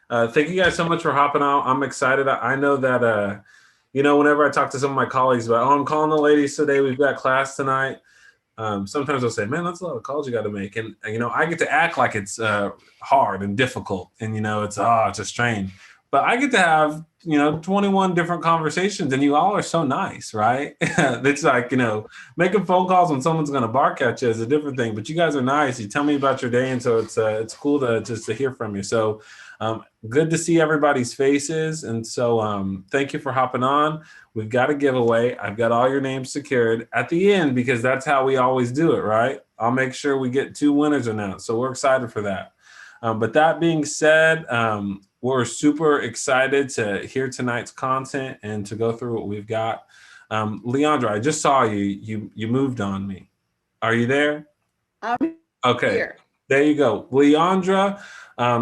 Thank you guys so much for hopping on. I'm excited. I know that, whenever I talk to some of my colleagues about, I'm calling the ladies today, we've got class tonight. Sometimes they'll say, man, that's a lot of calls you got to make. And, I get to act like it's hard and difficult. And, it's a strain. But I get to have, 21 different conversations and you all are so nice, right? It's like, making phone calls when someone's going to bark at you is a different thing. But you guys are nice. You tell me about your day. And so it's cool to just to hear from you. So good to see everybody's faces. And so thank you for hopping on. We've got a giveaway. I've got all your names secured at the end because that's how we always do it, right? I'll make sure we get 2 winners announced. So we're excited for that. But that being said, we're super excited to hear tonight's content and to go through what we've got. Leandra, I just saw you. You moved on me. Are you there? I'm Okay. here. There you go. Leandra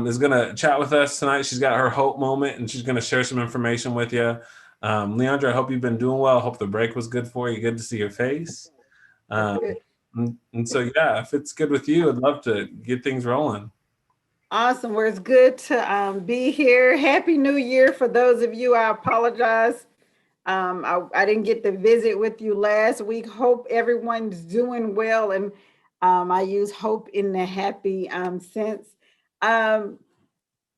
is going to chat with us tonight. She's got her hope moment and she's going to share some information with you. Leandra, I hope you've been doing well. I hope the break was good for you. Good to see your face. Um, Good. and so, yeah, if it's good with you, I'd love to get things rolling. Awesome. Well, it's good to be here. Happy New Year for those of you. I apologize. I didn't get to visit with you last week. Hope everyone's doing well. And I use hope in the happy sense. Um,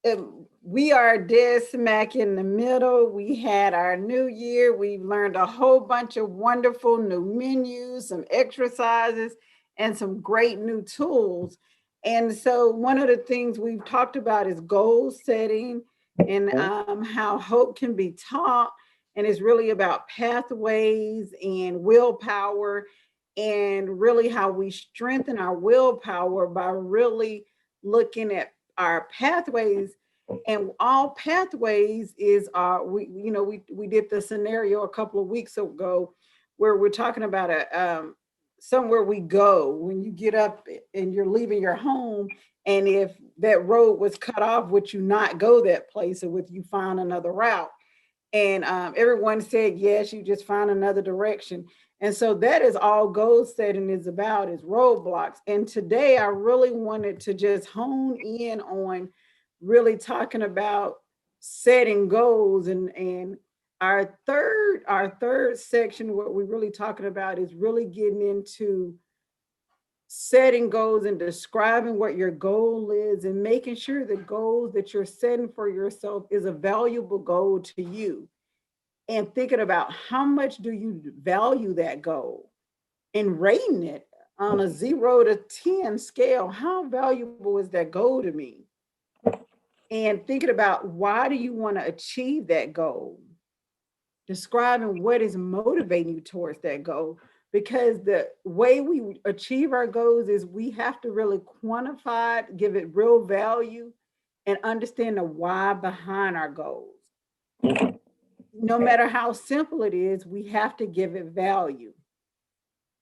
it- we are dead smack in the middle. We had our new year. We've learned a whole bunch of wonderful new menus, some exercises, and some great new tools. And so, one of the things we've talked about is goal setting and how hope can be taught. And it's really about pathways and willpower, and really how we strengthen our willpower by really looking at our pathways. And all pathways is we did the scenario a couple of weeks ago where we're talking about a somewhere we go when you get up and you're leaving your home, and if that road was cut off, would you not go that place, or would you find another route? And everyone said yes, you just find another direction. And so that is all goal setting is about, is roadblocks. And today I really wanted to just hone in on really talking about setting goals. And our third section, what we're really talking about is really getting into setting goals and describing what your goal is, and making sure the goals that you're setting for yourself is a valuable goal to you, and thinking about how much do you value that goal, and rating it on a 0 to 10 scale. How valuable is that goal to me? And thinking about why do you want to achieve that goal, describing what is motivating you towards that goal. Because the way we achieve our goals is we have to really quantify it, give it real value, and understand the why behind our goals. No matter how simple it is, we have to give it value.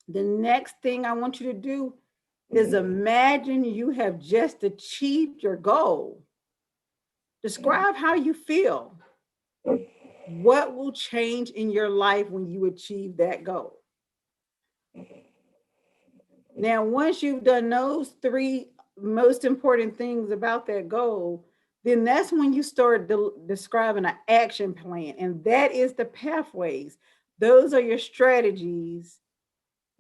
The next thing I want you to do is imagine you have just achieved your goal. Describe how you feel. What will change in your life when you achieve that goal? Now, once you've done those 3 most important things about that goal, then that's when you start describing an action plan. And that is the pathways. Those are your strategies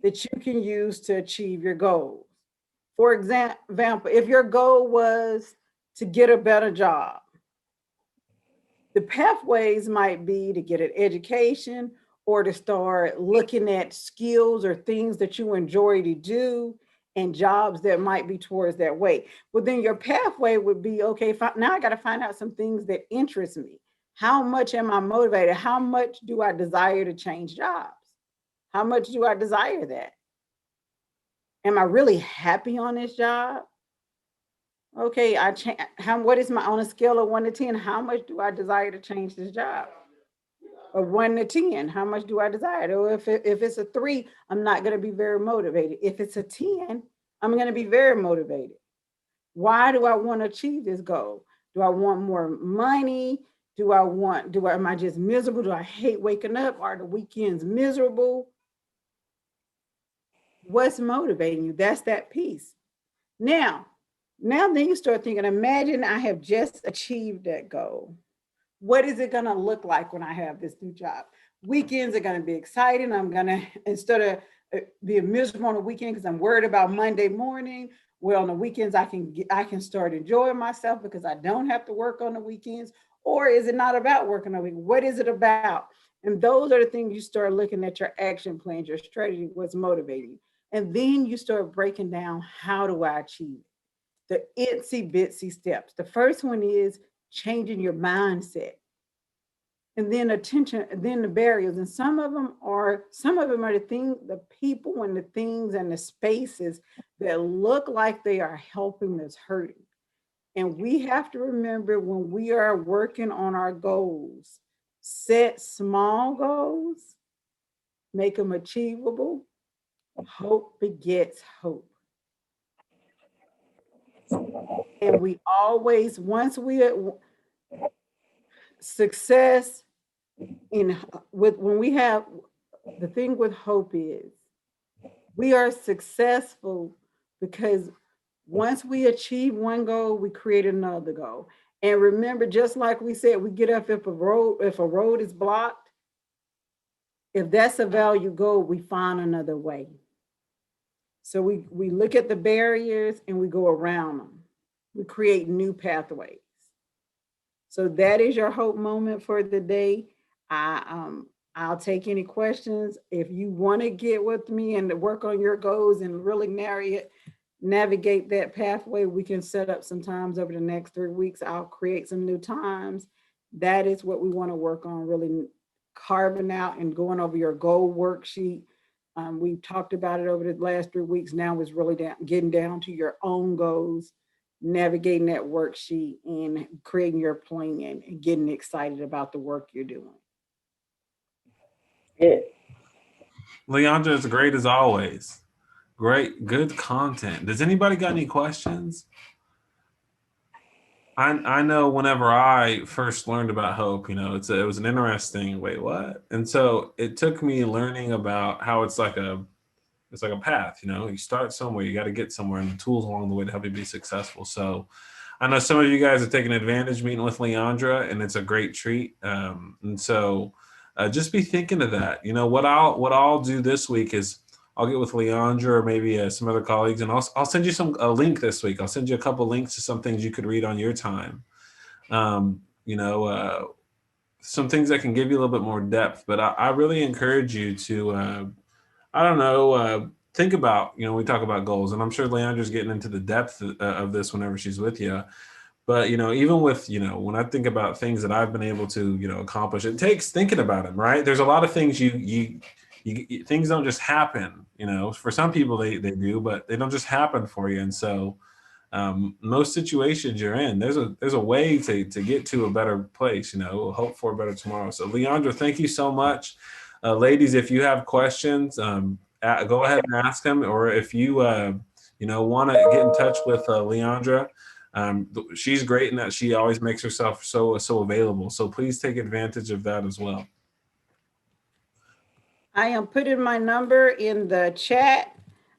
that you can use to achieve your goals. For example, if your goal was to get a better job, the pathways might be to get an education, or to start looking at skills or things that you enjoy to do, and jobs that might be towards that way. Well, then your pathway would be, okay, now I got to find out some things that interest me. How much am I motivated? How much do I desire to change jobs? How much do I desire that? Am I really happy on this job? Okay, what is my, on a scale of 1 to 10, how much do I desire to change this job? Or 1 to 10, how much do I desire? Or if it's a 3, I'm not going to be very motivated. If it's a 10, I'm going to be very motivated. Why do I want to achieve this goal? Do I want more money? Am I just miserable? Do I hate waking up? Are the weekends miserable? What's motivating you? That's that piece. Now, Now then you start thinking, imagine I have just achieved that goal. What is it going to look like when I have this new job? Weekends are going to be exciting. I'm going to, instead of being miserable on the weekend because I'm worried about Monday morning, well, on the weekends I can start enjoying myself because I don't have to work on the weekends. Or is it not about working on the weekend? What is it about? And those are the things you start looking at your action plans, your strategy, what's motivating you. And then you start breaking down, how do I achieve it? The itsy bitsy steps. The first one is changing your mindset. And then attention, then the barriers. And some of them are the things, the people and the things and the spaces that look like they are helping us hurting. And we have to remember, when we are working on our goals, set small goals, make them achievable. Hope begets hope. And we always, once we success in with when we have, the thing with hope is we are successful because once we achieve one goal, we create another goal. And remember, just like we said, we get up if a road is blocked, if that's a value goal, we find another way. So we look at the barriers and we go around them. We create new pathways. So that is your hope moment for the day. I'll take any questions. If you want to get with me and work on your goals and really navigate that pathway, we can set up some times over the next 3 weeks. I'll create some new times. That is what we want to work on, really carving out and going over your goal worksheet. We've talked about it over the last 3 weeks. Now is really getting down to your own goals, navigating that worksheet and creating your plan and getting excited about the work you're doing. Leandra is great as always. Great, good content. Does anybody got any questions? I know whenever I first learned about hope, it was an interesting, wait, what? And so it took me learning about how it's like a path, you start somewhere, you got to get somewhere, and the tools along the way to help you be successful. So I know some of you guys are taking advantage meeting with Leandra, and it's a great treat. And so just be thinking of that. What I'll do this week is I'll get with Leandra or maybe some other colleagues, and I'll send you a link this week. I'll send you a couple links to some things you could read on your time. Some things that can give you a little bit more depth. But I really encourage you to, think about, we talk about goals, and I'm sure Leandra's getting into the depth of this whenever she's with you. But, even with, when I think about things that I've been able to, accomplish, it takes thinking about them, right? There's a lot of things things don't just happen, for some people they do, but they don't just happen for you. And so most situations you're in, there's a way to get to a better place, hope for a better tomorrow. So Leandra, thank you so much. Ladies, if you have questions, go ahead and ask them, or if you want to get in touch with Leandra, she's great in that she always makes herself so available. So please take advantage of that as well. I am putting my number in the chat.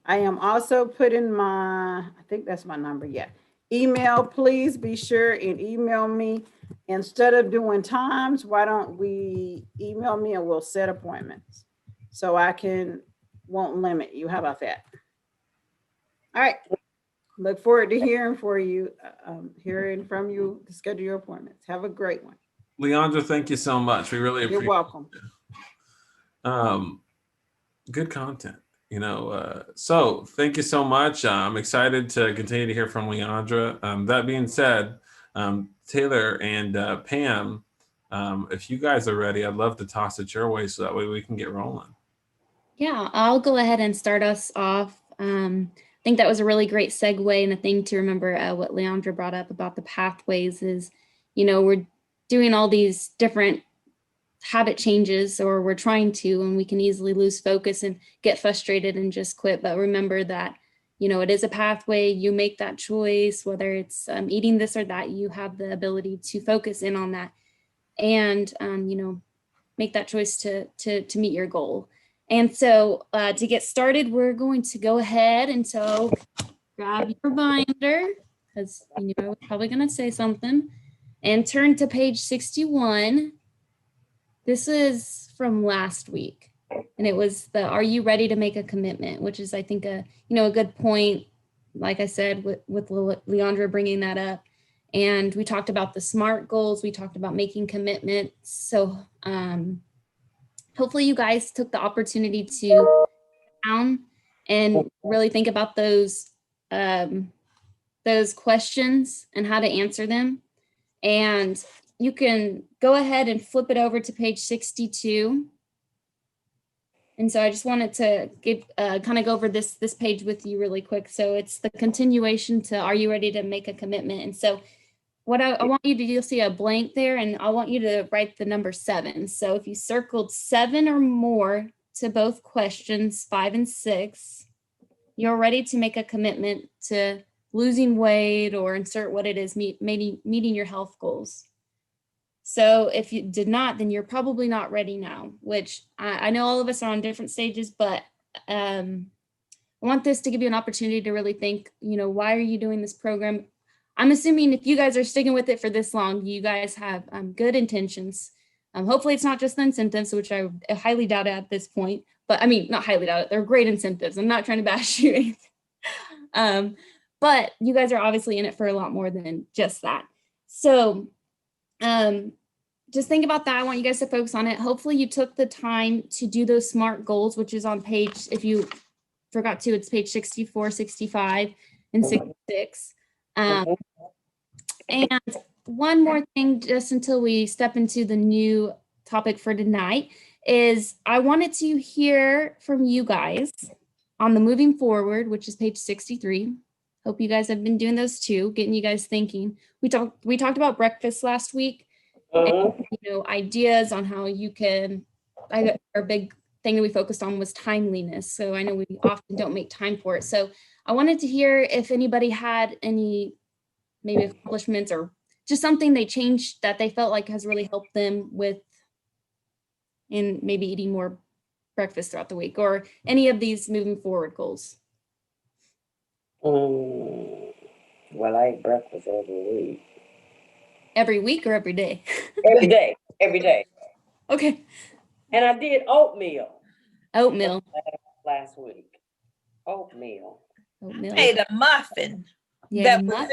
I am also putting I think that's my number, yeah. Email, please be sure and email me. Instead of doing times, why don't we email me and we'll set appointments so I won't limit you. How about that? All right. Look forward to hearing from you to schedule your appointments. Have a great one. Leandra, thank you so much. We really appreciate it. You're welcome. Good content, so thank you so much. I'm excited to continue to hear from Leandra. That being said, Taylor and Pam, if you guys are ready, I'd love to toss it your way so that way we can get rolling. Yeah, I'll go ahead and start us off. I think that was a really great segue, and the thing to remember what Leandra brought up about the pathways is, we're doing all these different habit changes, or we're trying to, and we can easily lose focus and get frustrated and just quit. But remember that, it is a pathway. You make that choice, whether it's eating this or that, you have the ability to focus in on that and, make that choice to meet your goal. And so to get started, we're going to go ahead and so grab your binder. because you knew I was probably going to say something. And turn to page 61. This is from last week. And it was the, are you ready to make a commitment? Which is, I think, a good point. Like I said, with Leandra bringing that up. And we talked about the SMART goals. We talked about making commitments. So hopefully you guys took the opportunity to sit down and really think about those questions and how to answer them. And you can go ahead and flip it over to page 62. And so I just wanted to give kind of go over this page with you really quick. So it's the continuation to, are you ready to make a commitment? And so what I want you to do, you'll see a blank there, and I want you to write the number 7. So if you circled 7 or more to both questions 5 and 6, you're ready to make a commitment to losing weight, or insert what it is, meeting your health goals. So if you did not, then you're probably not ready now, which I know all of us are on different stages, but I want this to give you an opportunity to really think, why are you doing this program? I'm assuming if you guys are sticking with it for this long, you guys have good intentions. Hopefully it's not just the incentives, which I highly doubt at this point, but I mean, not highly doubt it. They're great incentives. I'm not trying to bash you. But you guys are obviously in it for a lot more than just that. So just think about that. I want you guys to focus on it. Hopefully you took the time to do those SMART goals, which is on page, if you forgot to, it's page 64, 65, and 66. And one more thing, just until we step into the new topic for tonight, is I wanted to hear from you guys on the moving forward, which is page 63. Hope you guys have been doing those too, getting you guys thinking. We talked about breakfast last week. And, ideas on how you can, our big thing that we focused on was timeliness. So I know we often don't make time for it. So I wanted to hear if anybody had any maybe accomplishments or just something they changed that they felt like has really helped them with in maybe eating more breakfast throughout the week, or any of these moving forward goals. Well, I eat breakfast every week. Every week or every day? Every day. Every day. Okay. And I did oatmeal. Oatmeal. Last week. Oatmeal. Oatmeal. I made a muffin that was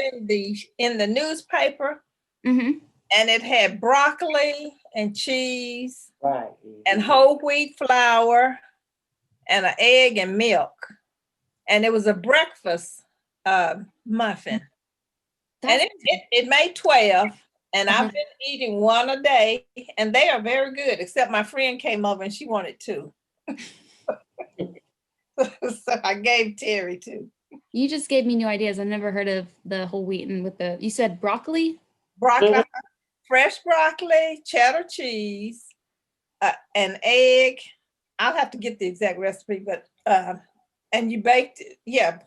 in the newspaper. Mm-hmm. And it had broccoli and cheese, right, and whole wheat flour and an egg and milk. And it was a breakfast muffin. And it made 12. And I've been eating one a day, and they are very good, except my friend came over and she wanted 2. So I gave Terry 2. You just gave me new ideas. I've never heard of the whole wheat and with the, you said broccoli? Broccoli, fresh broccoli, cheddar cheese, an egg. I'll have to get the exact recipe, but and you baked it,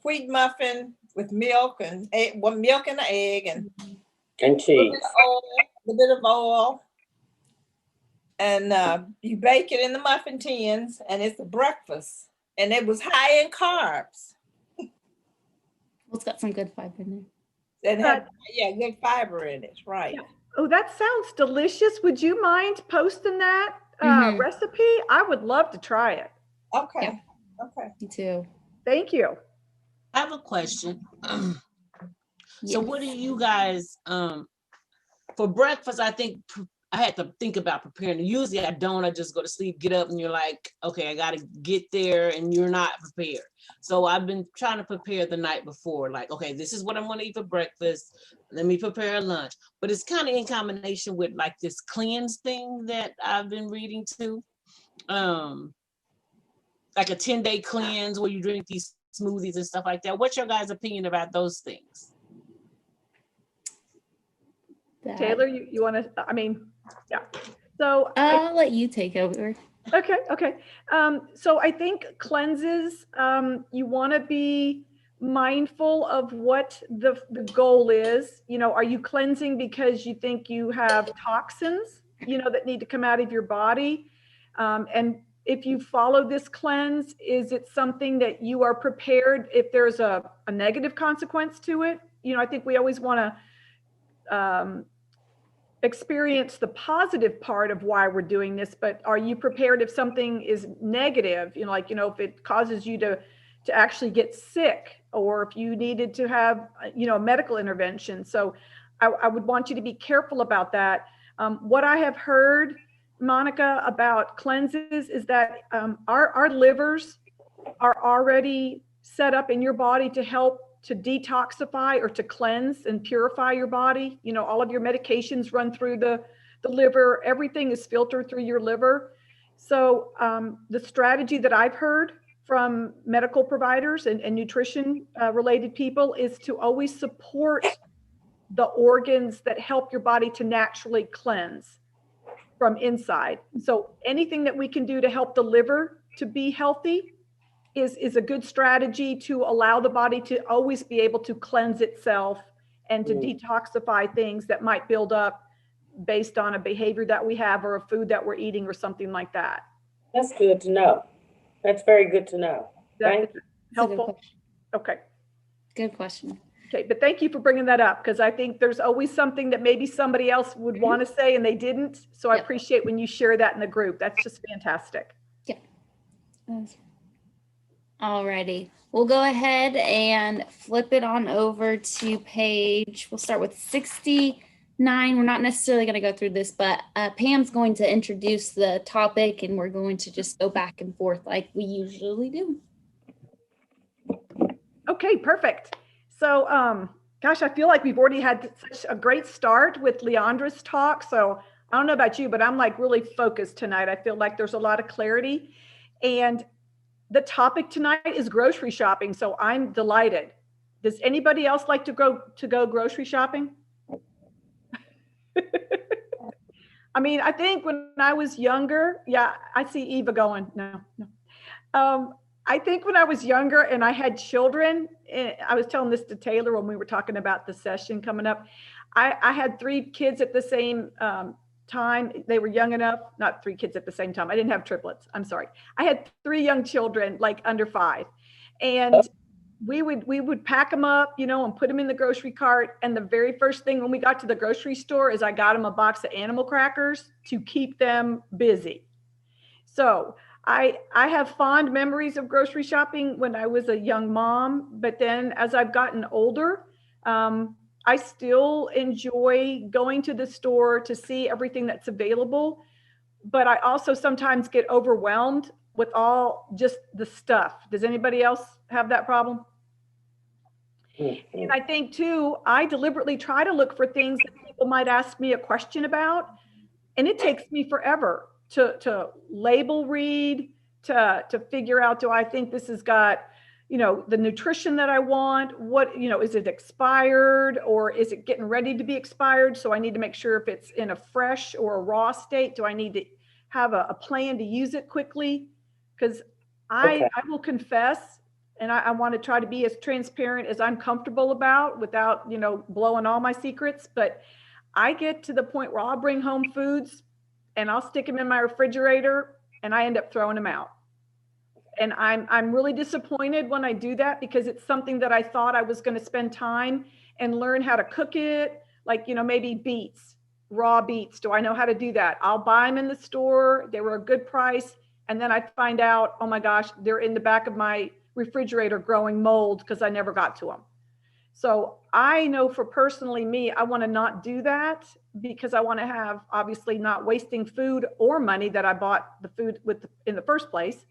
wheat muffin with milk and egg, milk and an egg and cheese, a bit of oil, and you bake it in the muffin tins, and it's a breakfast, and it was high in carbs. Well, it's got some good fiber in It had good fiber in it, right? Yeah. Oh, that sounds delicious. Would you mind posting that recipe? I would love to try it. Okay. Yeah. Okay. Me too. Thank you. I have a question. So what do you guys, for breakfast, I think I had to think about preparing. Usually I don't, I just go to sleep, get up, and you're like, okay, I got to get there, and you're not prepared. So I've been trying to prepare the night before, like, okay, this is what I'm going to eat for breakfast. Let me prepare a lunch. But it's kind of in combination with like this cleanse thing that I've been reading too. Like a 10-day cleanse where you drink these smoothies and stuff like that. What's your guys' opinion about those things? Taylor, you want to, I mean, yeah. So I'll let you take over. Okay. So I think cleanses, you want to be mindful of what the goal is. Are you cleansing because you think you have toxins, that need to come out of your body? And if you follow this cleanse, is it something that you are prepared if there's a negative consequence to it? You know, I think we always want to experience the positive part of why we're doing this, but are you prepared if something is negative, you know, like, you know, if it causes you to actually get sick, or if you needed to have, you know, a medical intervention? So I would want you to be careful about that. What I have heard, Monica, about cleanses is that our livers are already set up in your body to help to detoxify or to cleanse and purify your body. You know, all of your medications run through the liver. Everything is filtered through your liver. So the strategy that I've heard from medical providers and nutrition related people is to always support the organs that help your body to naturally cleanse from inside. So anything that we can do to help the liver to be healthy is a good strategy to allow the body to always be able to cleanse itself and to detoxify things that might build up based on a behavior that we have or a food that we're eating or something like that. That's good to know. That's very good to know. That's That's helpful. Okay. Good question. Okay, but thank you for bringing that up, because I think there's always something that maybe somebody else would want to say and they didn't. So I Yep. appreciate when you share that in the group. That's just fantastic. Alrighty, we'll go ahead and flip it on over to page, we'll start with 69. We're not necessarily going to go through this, but Pam's going to introduce the topic and we're going to just go back and forth like we usually do. Okay, perfect. So, gosh, I feel like we've already had such a great start with Leandra's talk. So I don't know about you, but I'm like really focused tonight. I feel like there's a lot of clarity. And the topic tonight is grocery shopping. So I'm delighted. Does anybody else like to go grocery shopping? I mean, I think when I was younger, yeah, I see Eva going, no. I think when I was younger and I had children, I was telling this to Taylor when we were talking about the session coming up. I had 3 kids at the same time. They were young enough, not 3 kids at the same time. I didn't have triplets. I'm sorry. I had 3 young children, like under 5. And we would pack them up, you know, and put them in the grocery cart. And the very first thing when we got to the grocery store is I got them a box of animal crackers to keep them busy. So I have fond memories of grocery shopping when I was a young mom, but then as I've gotten older, I still enjoy going to the store to see everything that's available, but I also sometimes get overwhelmed with all just the stuff. Does anybody else have that problem? And I think too, I deliberately try to look for things that people might ask me a question about, and it takes me forever to label read, to figure out, do I think this has got, you know, the nutrition that I want? What, you know, is it expired or is it getting ready to be expired? So I need to make sure if it's in a fresh or a raw state, do I need to have a plan to use it quickly? Because I will confess, and I want to try to be as transparent as I'm comfortable about without, you know, blowing all my secrets. But I get to the point where I'll bring home foods and I'll stick them in my refrigerator and I end up throwing them out. And I'm really disappointed when I do that, because it's something that I thought I was going to spend time and learn how to cook it. Like, you know, maybe beets, raw beets. Do I know how to do that? I'll buy them in the store. They were a good price. And then I find out, oh my gosh, they're in the back of my refrigerator growing mold because I never got to them. So I know for personally me, I want to not do that, because I want to have, obviously, not wasting food or money that I bought the food with in the first place.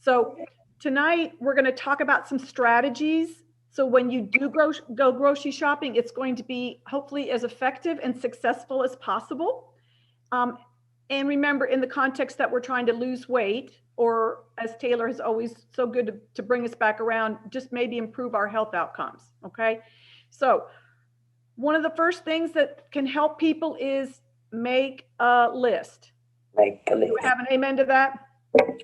So tonight we're going to talk about some strategies. So when you do go grocery shopping, it's going to be hopefully as effective and successful as possible. And remember, in the context that we're trying to lose weight, or as Taylor has always so good to bring us back around, just maybe improve our health outcomes. Okay. So one of the first things that can help people is make a list. Make a list. Do we have an amen to that?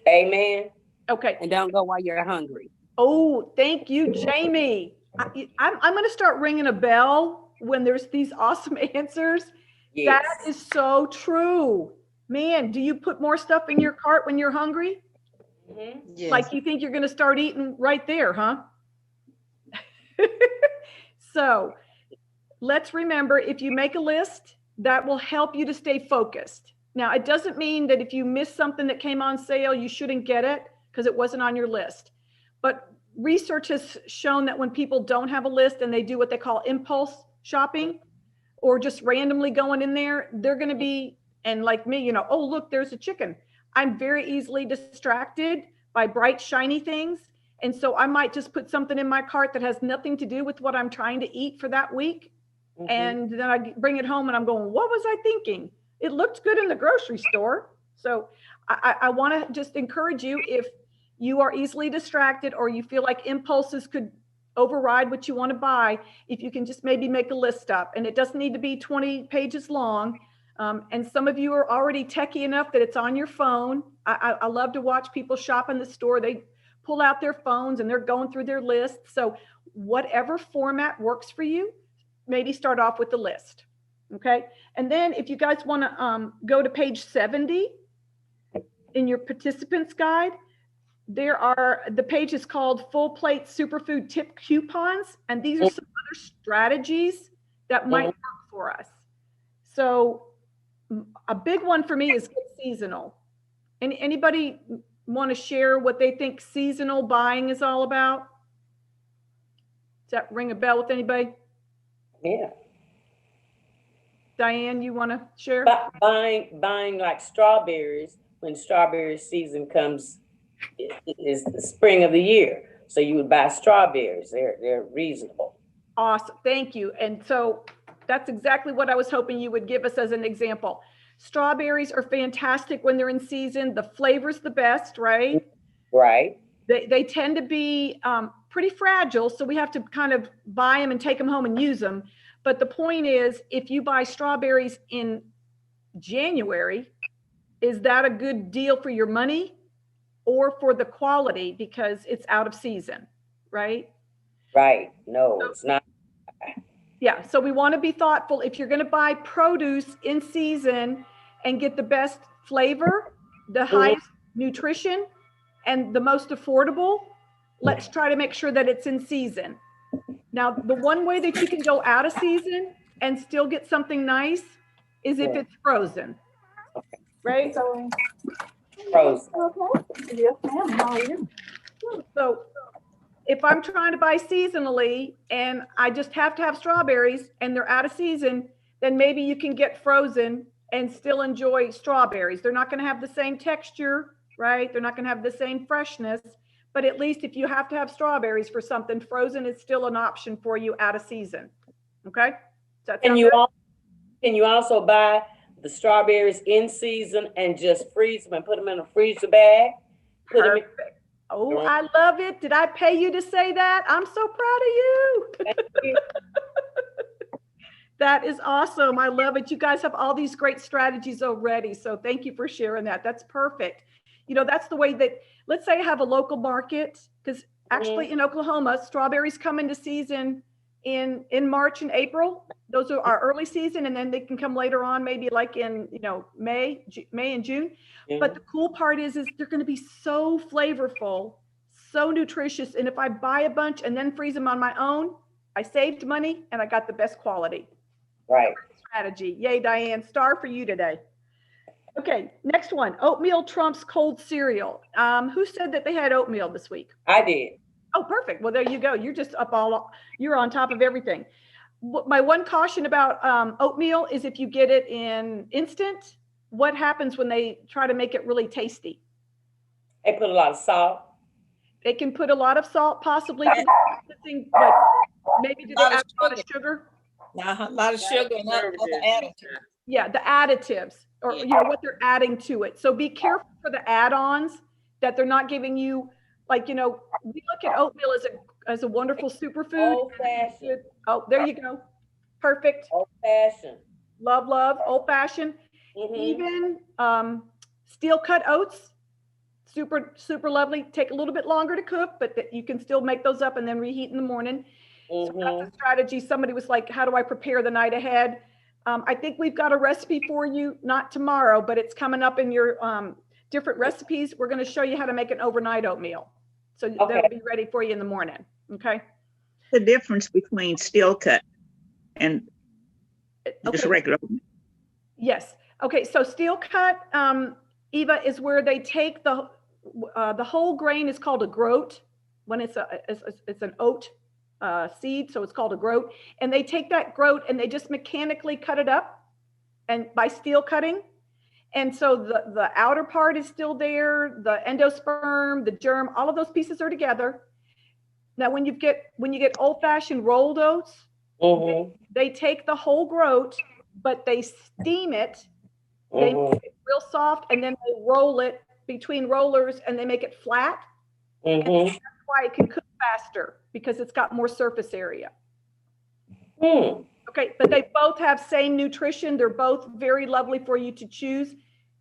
Amen. Okay. And don't go while you're hungry. Oh, thank you, Jamie. I'm going to start ringing a bell when there's these awesome answers. Yes. That is so true. Man, do you put more stuff in your cart when you're hungry? Yes. Like you think you're going to start eating right there, huh? So let's remember, if you make a list, that will help you to stay focused. Now, it doesn't mean that if you miss something that came on sale, you shouldn't get it because it wasn't on your list. But research has shown that when people don't have a list and they do what they call impulse shopping or just randomly going in there, they're going to be, and like me, you know, oh, look, there's a chicken. I'm very easily distracted by bright, shiny things. And so I might just put something in my cart that has nothing to do with what I'm trying to eat for that week. And then I bring it home and I'm going, what was I thinking? It looked good in the grocery store. So I want to just encourage you, if you are easily distracted or you feel like impulses could override what you want to buy, if you can just maybe make a list up, and it doesn't need to be 20 pages long. And some of you are already techie enough that it's on your phone. I love to watch people shop in the store. They pull out their phones and they're going through their list. So whatever format works for you, maybe start off with the list. Okay. And then if you guys want to go to page 70 in your participants guide, the page is called Full Plate Superfood Tip Coupons. And these are some other strategies that might work for us. So a big one for me is get seasonal. And anybody want to share what they think seasonal buying is all about? Does that ring a bell with anybody? Yeah. Diane, you want to share? Buying like strawberries when strawberry season comes is the spring of the year. So you would buy strawberries. They're reasonable. Awesome. Thank you. And so that's exactly what I was hoping you would give us as an example. Strawberries are fantastic when they're in season. The flavor's the best, right? Right. They tend to be pretty fragile, so we have to kind of buy them and take them home and use them. But the point is, if you buy strawberries in January, is that a good deal for your money or for the quality because it's out of season, right? Right. No, it's not. Yeah, so we want to be thoughtful. If you're going to buy produce in season and get the best flavor, the highest nutrition, and the most affordable, let's try to make sure that it's in season. Now, the one way that you can go out of season and still get something nice is if it's frozen, right? Frozen. Yes, ma'am. How are you? So if I'm trying to buy seasonally and I just have to have strawberries and they're out of season, then maybe you can get frozen and still enjoy strawberries. They're not going to have the same texture, right? They're not going to have the same freshness, but at least if you have to have strawberries for something, frozen is still an option for you out of season. Okay? Can you also buy the strawberries in season and just freeze them and put them in a freezer bag? Perfect. Oh, I love it. Did I pay you to say that? I'm so proud of you. That is awesome. I love it. You guys have all these great strategies already. So thank you for sharing that. That's perfect. You know, that's the way that, let's say I have a local market, because actually in Oklahoma, strawberries come into season in March and April. Those are our early season, and then they can come later on, maybe like in, you know, May and June. But the cool part is they're going to be so flavorful, so nutritious. And if I buy a bunch and then freeze them on my own, I saved money and I got the best quality. Right. Strategy. Yay, Diane. Star for you today. Okay, next one. Oatmeal trumps cold cereal. Who said that they had oatmeal this week? I did. Oh, perfect. Well, there you go. You're just you're on top of everything. My one caution about oatmeal is if you get it in instant, what happens when they try to make it really tasty? They put a lot of salt. They can put a lot of salt, possibly, but maybe do they add a lot of sugar? A lot of sugar and other additives. Yeah, the additives, or you know what they're adding to it. So be careful for the add-ons that they're not giving you. Like, you know, we look at oatmeal as a wonderful superfood. Old-fashioned. Oh, there you go. Perfect. Old-fashioned. Love, old-fashioned. Even steel cut oats, super lovely. Take a little bit longer to cook, but you can still make those up and then reheat in the morning. So that's a strategy. Somebody was like, how do I prepare the night ahead? I think we've got a recipe for you, not tomorrow, but it's coming up in your different recipes. We're going to show you how to make an overnight oatmeal. So Okay. that'll be ready for you in the morning. Okay. The difference between steel cut and just Okay. regular. Yes. Okay. So steel cut, Eva, is where they take the whole grain is called a groat when it's an oat seed. So it's called a groat, and they take that groat and they just mechanically cut it up and by steel cutting. And so the outer part is still there, the endosperm, the germ, all of those pieces are together. Now, when you get old-fashioned rolled oats, they take the whole groat, but they steam it, they make it real soft, and then they roll it between rollers and they make it flat. And that's why it can cook faster, because it's got more surface area. Okay, but they both have same nutrition. They're both very lovely for you to choose.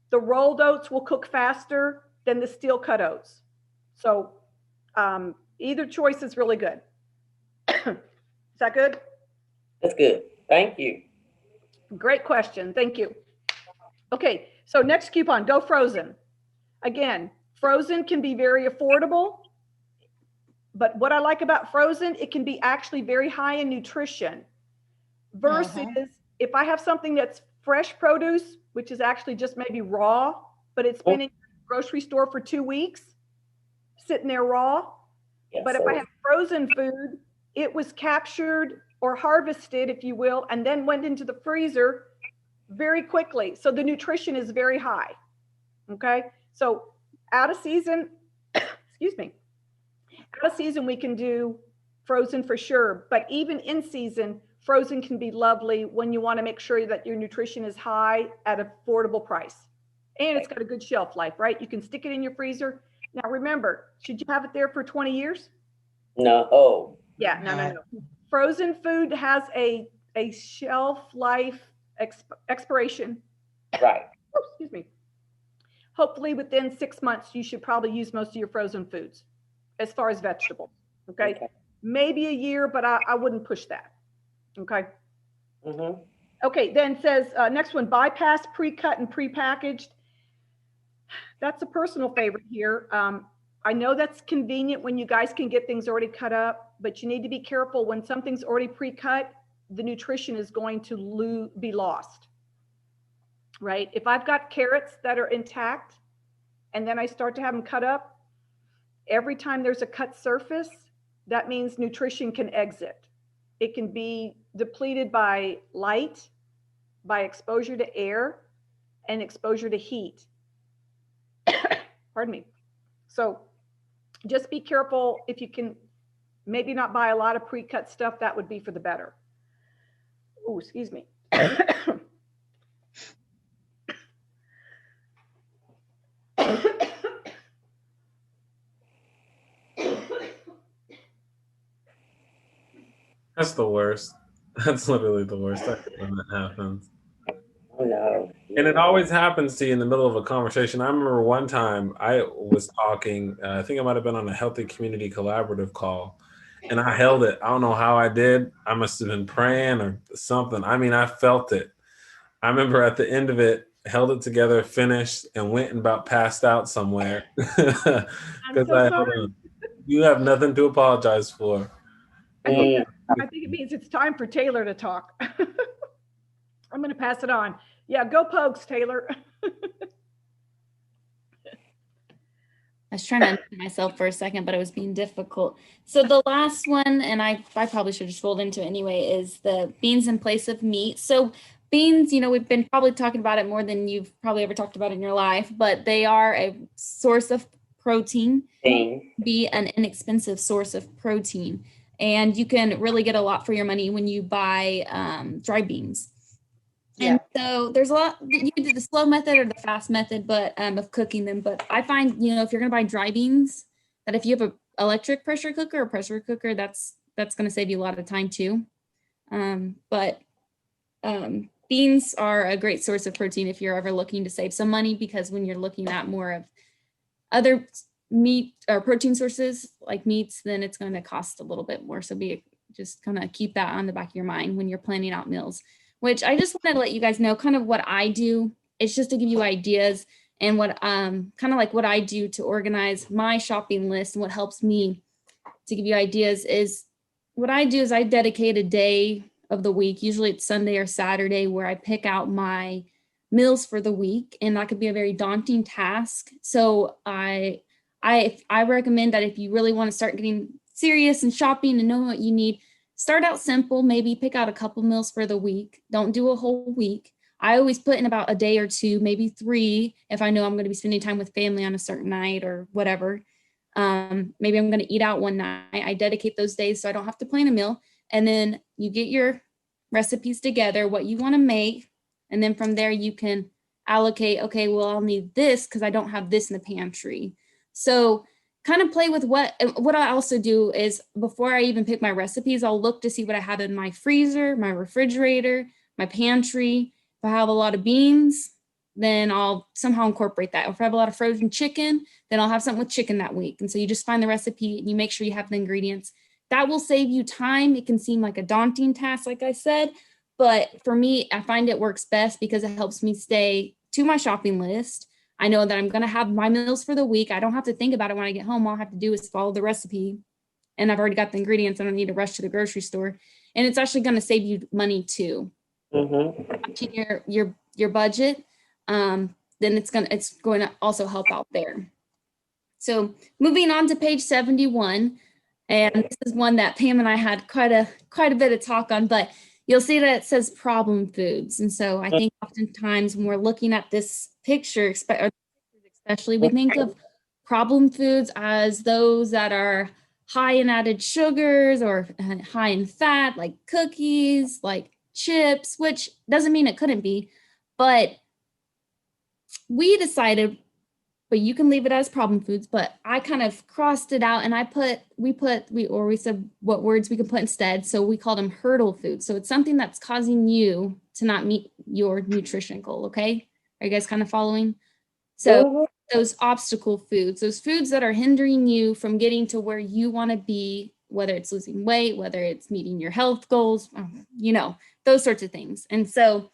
The rolled oats will cook faster than the steel cut oats. So either choice is really good. Is that good? That's good. Thank you. Great question. Thank you. Okay, so next coupon, go frozen. Again, frozen can be very affordable, but what I like about frozen, it can be actually very high in nutrition. Versus if I have something that's fresh produce, which is actually just maybe raw, but it's been in the grocery store for 2 weeks, sitting there raw. Yes, but if I have frozen food, it was captured or harvested, if you will, and then went into the freezer very quickly. So the nutrition is very high. Okay. So out of season, excuse me, out of season, we can do frozen for sure. But even in season, frozen can be lovely when you want to make sure that your nutrition is high at an affordable price. And it's got a good shelf life, right? You can stick it in your freezer. Now, remember, should you have it there for 20 years? No. Oh. Yeah, no. Frozen food has a shelf life expiration. Right. Oh, excuse me. Hopefully within 6 months, you should probably use most of your frozen foods as far as vegetables. Okay. Maybe a year, but I wouldn't push that. Okay. Okay, then says next one, bypass pre-cut and pre-packaged. That's a personal favorite here. I know that's convenient when you guys can get things already cut up, but you need to be careful when something's already pre-cut, the nutrition is going to be lost, right? If I've got carrots that are intact and then I start to have them cut up, every time there's a cut surface, that means nutrition can exit. It can be depleted by light, by exposure to air, and exposure to heat. Pardon me. So just be careful. If you can maybe not buy a lot of pre-cut stuff, that would be for the better. Oh, excuse me. That's the worst. That's literally the worst when that happens. Oh, no. And it always happens to you in the middle of a conversation. I remember one time I was talking, I think I might have been on a Healthy Community Collaborative call, and I held it. I don't know how I did. I must have been praying or something. I mean, I felt it. I remember at the end of it, held it together, finished, and went and about passed out somewhere. I'm so sorry. You have nothing to apologize for. I think it means it's time for Taylor to talk. I'm going to pass it on. Yeah, go Pokes, Taylor. I was trying to unmute myself for a second, but it was being difficult. So the last one, and I probably should have just rolled into it anyway, is the beans in place of meat. So beans, we've been probably talking about it more than you've probably ever talked about in your life, but they are a source of protein, be an inexpensive source of protein. And you can really get a lot for your money when you buy dry beans. And so there's a lot, you can do the slow method or the fast method, but of cooking them. But I find, if you're going to buy dry beans, that if you have an electric pressure cooker or pressure cooker, that's going to save you a lot of time too. But beans are a great source of protein if you're ever looking to save some money, because when you're looking at more of other meat or protein sources like meats, then it's going to cost a little bit more. So just kind of keep that on the back of your mind when you're planning out meals. Which I just wanted to let you guys know kind of what I do. It's just to give you ideas. and what kind of like what I do to organize my shopping list and what helps me to give you ideas is what I do is I dedicate a day of the week, usually it's Sunday or Saturday, where I pick out my meals for the week, and that could be a very daunting task. So I recommend that if you really want to start getting serious and shopping and know what you need, start out simple, maybe pick out a couple meals for the week. Don't do a whole week. I always put in about a day or two, maybe 3, if I know I'm going to be spending time with family on a certain night or whatever. Maybe I'm going to eat out one night. I dedicate those days so I don't have to plan a meal. And then you get your recipes together, what you want to make. And then from there you can allocate, okay, well, I'll need this because I don't have this in the pantry. So kind of play with what I also do is before I even pick my recipes, I'll look to see what I have in my freezer, my refrigerator, my pantry. If I have a lot of beans, then I'll somehow incorporate that. If I have a lot of frozen chicken, then I'll have something with chicken that week. And so you just find the recipe and you make sure you have the ingredients. That will save you time. It can seem like a daunting task, like I said, but for me, I find it works best because it helps me stay to my shopping list. I know that I'm going to have my meals for the week. I don't have to think about it when I get home. All I have to do is follow the recipe, and I've already got the ingredients. I don't need to rush to the grocery store. And it's actually going to save you money too. To your budget, then it's going to also help out there. So moving on to page 71, and this is one that Pam and I had quite a bit of talk on, but you'll see that it says problem foods. And so I think oftentimes when we're looking at this picture, especially, we think of problem foods as those that are high in added sugars or high in fat, like cookies, like chips, which doesn't mean it couldn't be, but we decided, but you can leave it as problem foods, but I kind of crossed it out and we said what words we can put instead. So we called them hurdle foods. So it's something that's causing you to not meet your nutrition goal. Okay. Are you guys kind of following? So those obstacle foods, those foods that are hindering you from getting to where you want to be, whether it's losing weight, whether it's meeting your health goals, those sorts of things. And so,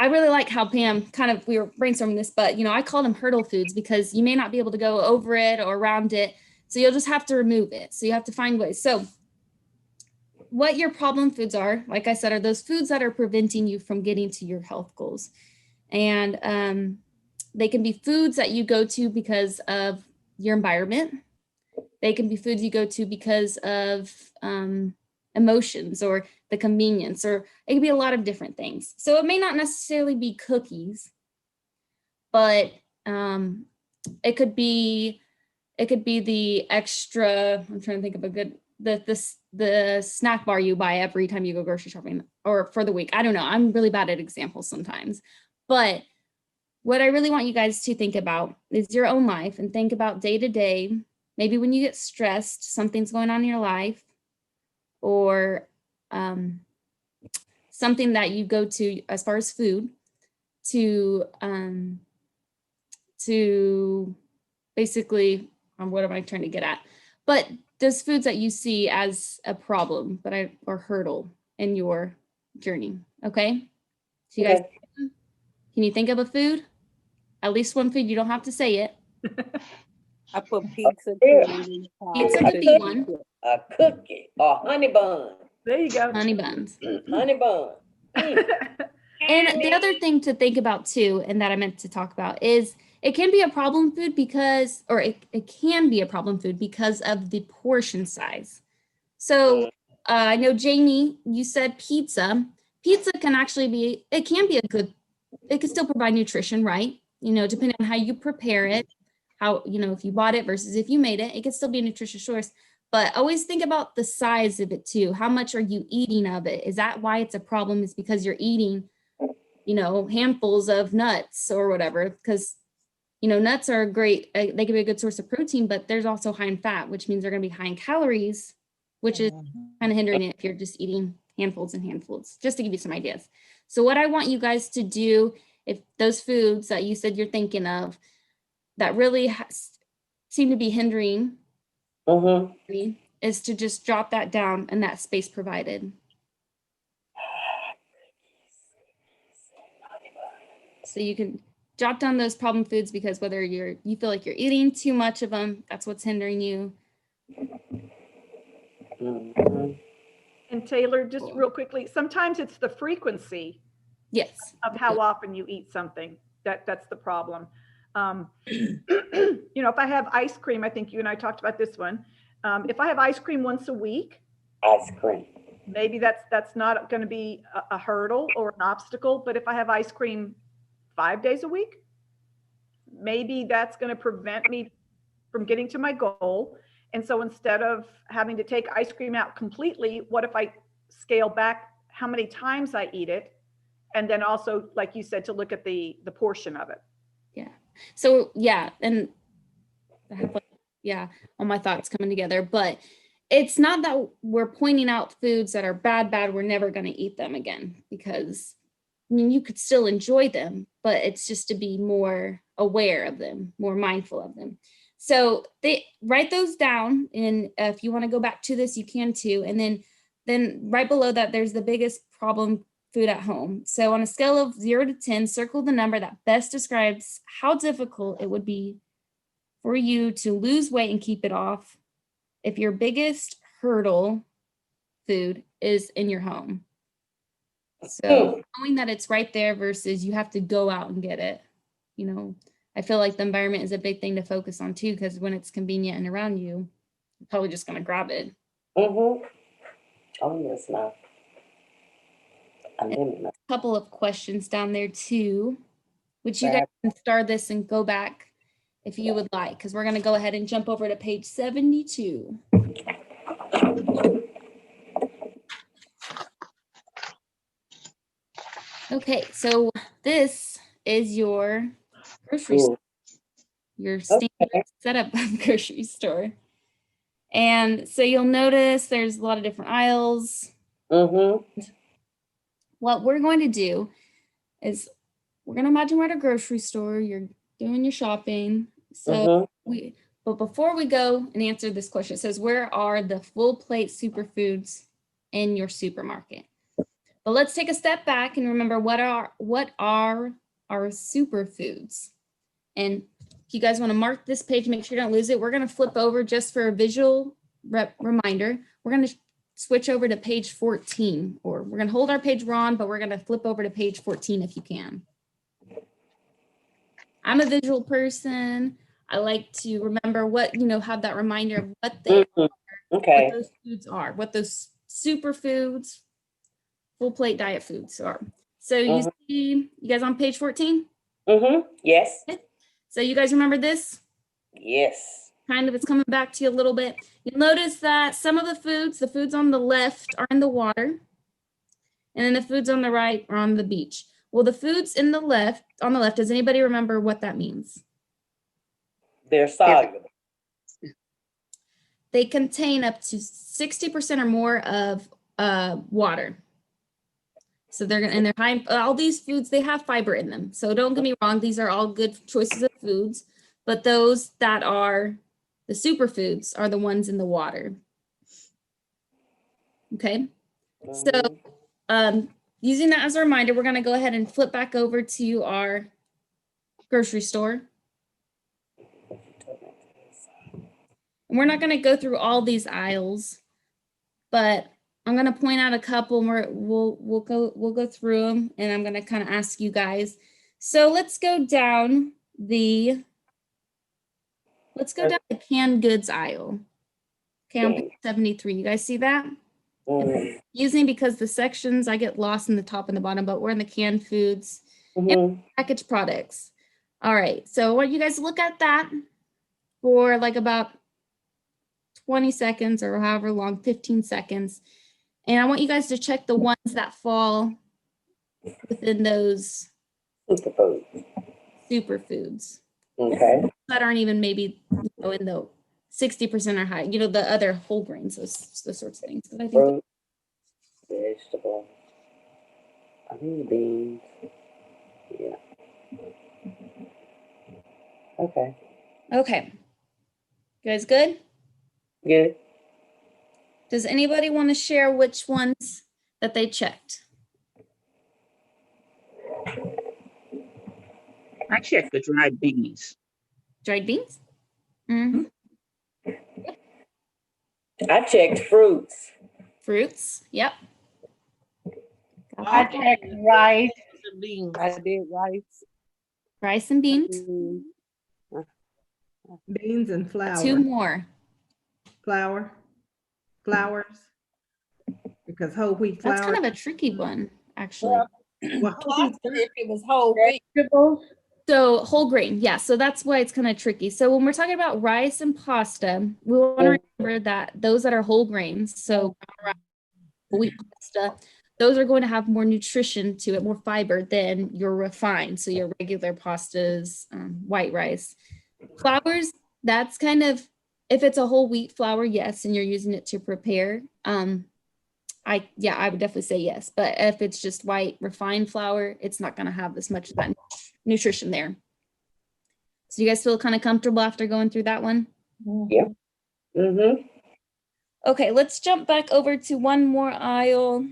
I really like how Pam we were brainstorming this, but I call them hurdle foods because you may not be able to go over it or around it. So you'll just have to remove it. So you have to find ways. So what your problem foods are, like I said, are those foods that are preventing you from getting to your health goals. And they can be foods that you go to because of your environment. They can be foods you go to because of emotions or the convenience, or it could be a lot of different things. So it may not necessarily be cookies, but it could be the extra, I'm trying to think of a good, the snack bar you buy every time you go grocery shopping or for the week. I don't know. I'm really bad at examples sometimes, but what I really want you guys to think about is your own life and think about day to day. Maybe when you get stressed, something's going on in your life, or something that you go to as far as food to basically, what am I trying to get at? But those foods that you see as a problem, or hurdle in your journey. Okay. So you guys, can you think of a food? At least one food. You don't have to say it. I put pizza. Pizza could be one. A cookie or honey bun. There you go. Honey buns. Honey bun. And the other thing to think about too, and that I meant to talk about, is it can be a problem food because, or it can be a problem food because of the portion size. So I know, Jamie, you said pizza. Pizza can actually be, it can still provide nutrition, right? Depending on how you prepare it, how, if you bought it versus if you made it, it can still be a nutritious source. But always think about the size of it too. How much are you eating of it? Is that why it's a problem? Is because you're eating, handfuls of nuts or whatever? Because, nuts are great. They can be a good source of protein, but there's also high in fat, which means they're going to be high in calories, which is kind of hindering it if you're just eating handfuls and handfuls, just to give you some ideas. So what I want you guys to do, if those foods that you said you're thinking of that really seem to be hindering, is to just drop that down in that space provided. So you can jot down those problem foods, because whether you feel like you're eating too much of them, that's what's hindering you. Mhm. And Taylor, just real quickly, sometimes it's the frequency Yes. of how often you eat something that's the problem. You know, if I have ice cream, I think you and I talked about this one. If I have ice cream once a week, Ice cream. maybe that's not going to be a hurdle or an obstacle. But if I have ice cream 5 days a week, maybe that's going to prevent me from getting to my goal. And so instead of having to take ice cream out completely, what if I scale back how many times I eat it? And then also, like you said, to look at the portion of it. Yeah. So yeah, and I have all my thoughts coming together, but it's not that we're pointing out foods that are bad, we're never going to eat them again, because I mean, you could still enjoy them, but it's just to be more aware of them, more mindful of them. So they write those down, and if you want to go back to this, you can too. And then right below that, there's the biggest problem food at home. So on a scale of 0 to 10, circle the number that best describes how difficult it would be for you to lose weight and keep it off if your biggest hurdle food is in your home. So knowing that it's right there versus you have to go out and get it, you know, I feel like the environment is a big thing to focus on too, because when it's convenient and around you, you're probably just going to grab it. Mm-hmm. Oh, yes, no. A couple of questions down there too, which you guys can star this and go back if you would like, because we're going to go ahead and jump over to page 72. Okay, so this is your grocery store, your standard setup of grocery store. And so you'll notice there's a lot of different aisles. Mm-hmm. What we're going to do is we're going to imagine we're at a grocery store, you're doing your shopping. So but before we go and answer this question, it says, where are the full plate superfoods in your supermarket? But let's take a step back and remember what are our superfoods. And if you guys want to mark this page, make sure you don't lose it. We're going to flip over just for a visual reminder. We're going to switch over to page 14, or we're going to hold our page on, but we're going to flip over to page 14 if you can. I'm a visual person. I like to remember what, have that reminder of what they are, what those foods are, what those superfoods, full plate diet foods are. So you see, you guys on page 14? Yes. So you guys remember this? Yes. Kind of, it's coming back to you a little bit. You'll notice that some of the foods on the left are in the water, and then the foods on the right are on the beach. Well, the foods on the left, does anybody remember what that means? They're soluble. They contain up to 60% or more of water. So they're high, all these foods, they have fiber in them. So don't get me wrong, these are all good choices of foods, but those that are the superfoods are the ones in the water. Okay. So using that as a reminder, we're going to go ahead and flip back over to our grocery store. And we're not going to go through all these aisles, but I'm going to point out a couple, and we'll go through them, and I'm going to kind of ask you guys. So let's go down the canned goods aisle. Okay, on page 73. You guys see that? Using because the sections, I get lost in the top and the bottom, but we're in the canned foods and packaged products. All right, so I want you guys to look at that for like about 20 seconds or however long, 15 seconds. And I want you guys to check the ones that fall within those superfoods. Okay. That aren't even maybe in the 60% or high, the other whole grains, those sorts of things. But I think fruit, vegetable, beans. Yeah. Okay. Okay. You guys good? Good. Does anybody want to share which ones that they checked? I checked the dried beans. Dried beans? Mhm. I checked fruits. Fruits, yep. I checked rice. Beans. I did rice. Rice and beans. Beans and flour. 2 more. Flours, because whole wheat flour. That's kind of a tricky one, actually. Well, whole wheat, If it was whole wheat. Vegetables. So whole grain, yeah. So that's why it's kind of tricky. So when we're talking about rice and pasta, we want to remember that those that are whole grains, so wheat pasta, those are going to have more nutrition to it, more fiber than your refined. So your regular pastas, white rice. Flours, that's kind of, if it's a whole wheat flour, yes, and you're using it to prepare, I would definitely say yes. But if it's just white refined flour, it's not going to have as much of that nutrition there. So you guys feel kind of comfortable after going through that one? Yeah. Mm-hmm. Okay, let's jump back over to one more aisle.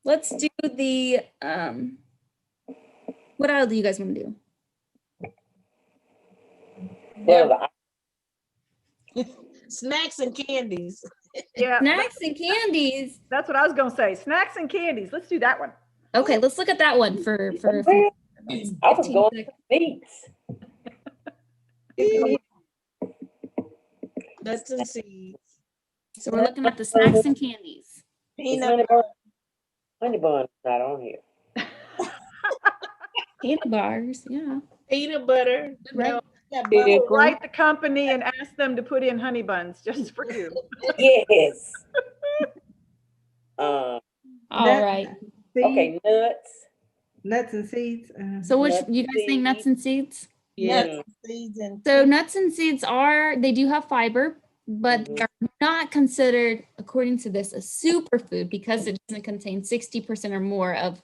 Let's do the, what aisle do you guys want to do? Well, Snacks and candies. Yeah, Snacks and candies. that's what I was gonna say. Snacks and candies. Let's do that one. Okay, let's look at that one for a few I was 15 going seconds. to meats. Nuts and seeds. So we're looking at the snacks and candies. Peanut Honey bun is not on here. Candy bars, yeah. Peanut butter. Right. We'll write the company and ask them to put in honey buns just for you. Yes. All Nuts, right. Okay, nuts. nuts and seeds. So which, Nuts, you guys think nuts and seeds? Yeah. nuts and seeds and So nuts and seeds they do have fiber, but Mhm. they're not considered, according to this, a superfood because it doesn't contain 60% or more of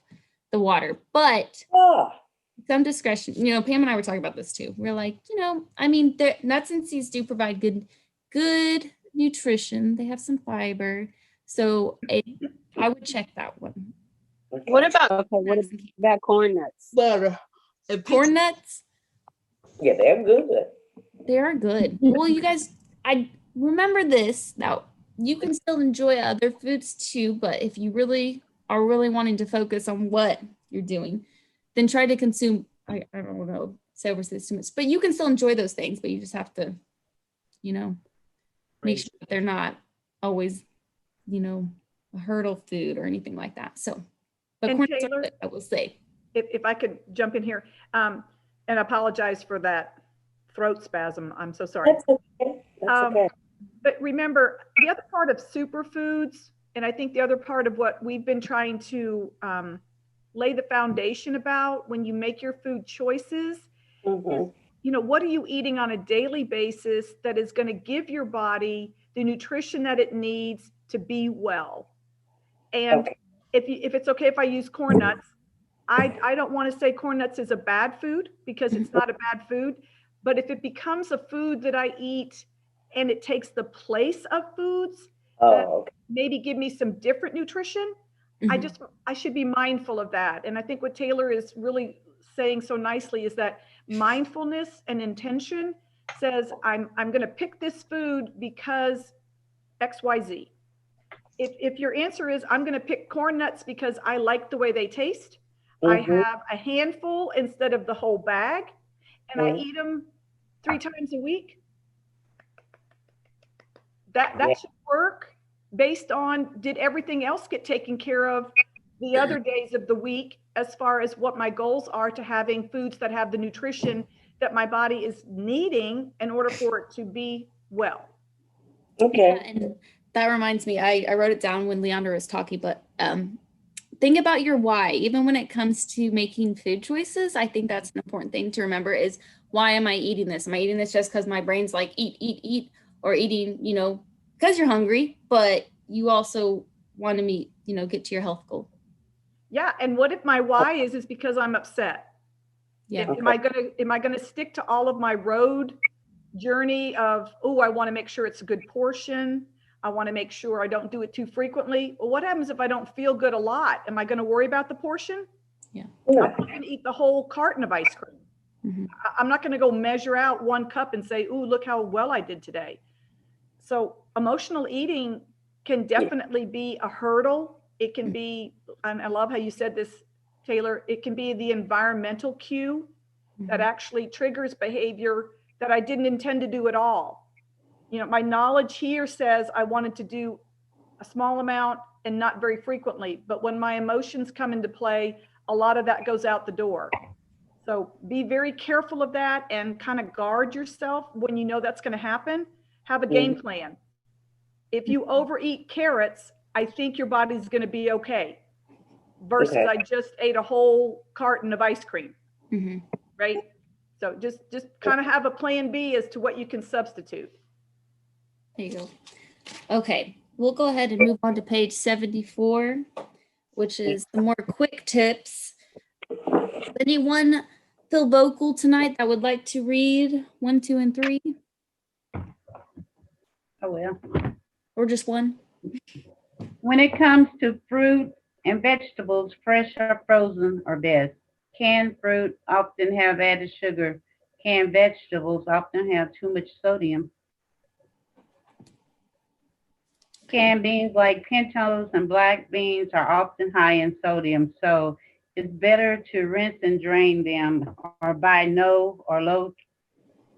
the water. But Ah, some discretion, Pam and I were talking about this too. We're like, I mean, nuts and seeds do provide good nutrition. They have some fiber. So I would check that one. okay. What about Snacks and candy. corn nuts? Butter. Corn nuts? Yeah, they're good. They are good. Well, you guys, I remember this. Now, you can still enjoy other foods too, but if you really are wanting to focus on what you're doing, then try to consume, I don't know, say over too much, but you can still enjoy those things, but you just have to, make sure that they're not always, a hurdle food or anything like that. So, but And corn nuts are Taylor? good, I will say. If I could jump in here, and apologize for that throat spasm. I'm so sorry. That's okay. That's okay. But remember, the other part of superfoods, and I think the other part of what we've been trying to lay the foundation about when you make your food choices, Mhm. what are you eating on a daily basis that is going to give your body the nutrition that it needs to be well? And Okay. if it's okay if I use corn nuts, I don't want to say corn nuts is a bad food because it's not a bad food, but if it becomes a food that I eat and it takes the place of foods that Oh, okay. maybe give me some different nutrition, I should be mindful of that. And I think what Taylor is really saying so nicely is that mindfulness and intention says, I'm going to pick this food because XYZ. If your answer is, I'm going to pick corn nuts because I like the way they taste, I Mhm. have a handful instead of the whole bag, and I Mhm. eat them 3 times a week, that Yeah. should work based on, did everything else get taken care of the other days of the week as far as what my goals are to having foods that have the nutrition that my body is needing in order for it to be well. Okay. Yeah, and that reminds me, I wrote it down when Leandra was talking, but think about your why. Even when it comes to making food choices, I think that's an important thing to remember is, why am I eating this? Am I eating this just because my brain's like eat, or eating, because you're hungry, but you also want to meet, get to your health goal. Yeah, and what if my why is because I'm upset? Yeah. Am I gonna stick to all of my road journey of, oh, I want to make sure it's a good portion, I want to make sure I don't do it too frequently? Well, what happens if I don't feel good a lot? Am I going to worry about the portion? Yeah. I'm not going to eat the whole carton of ice cream. I'm not going to go measure out 1 cup and say, ooh, look how well I did today. So emotional eating can definitely be a hurdle. It can be, and I love how you said this, Taylor, it can be the environmental cue that actually triggers behavior that I didn't intend to do at all. You know, my knowledge here says I wanted to do a small amount and not very frequently, but when my emotions come into play, a lot of that goes out the door. So be very careful of that and kind of guard yourself when you know that's going to happen. Have a game plan. If you overeat carrots, I think your body's going to be okay. Versus I just ate a whole carton of ice cream, right? So just kind of have a plan B as to what you can substitute. There you go. Okay, we'll go ahead and move on to page 74, which is the more quick tips. Anyone feel vocal tonight that would like to read 1, 2, and 3? I will. Or just 1? When it comes to fruit and vegetables, fresh or frozen are best. Canned fruit often have added sugar. Canned vegetables often have too much sodium. Canned beans like pintos and black beans are often high in sodium, so it's better to rinse and drain them or buy no or low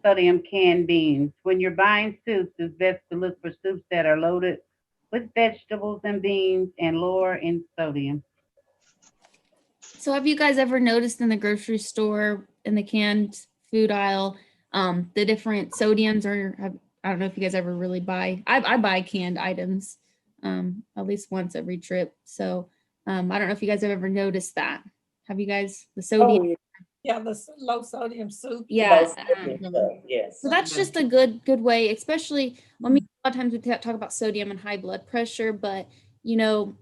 sodium canned beans. When you're buying soups, it's best to look for soups that are loaded with vegetables and beans and lower in sodium. So have you guys ever noticed in the grocery store in the canned food aisle, the different sodiums, or I don't know if you guys ever really buy, I buy canned items at least once every trip. So I don't know if you guys have ever noticed that. Have you guys, the sodium? Yeah, the low sodium soup. Yeah. Yes. So that's just a good way, especially when we, a lot of times we talk about sodium and high blood pressure, but you know,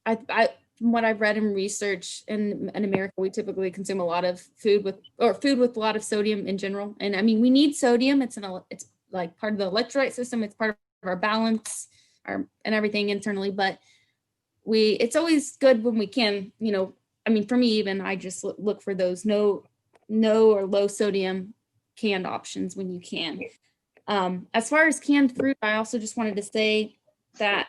I from what I've read in research in America, we typically consume a lot of food with a lot of sodium in general. And I mean, we need sodium. It's like part of the electrolyte system. It's part of our balance, and everything internally. But it's always good when we can, you know. I mean, for me, even I just look for those no or low sodium canned options when you can. As far as canned fruit, I also just wanted to say that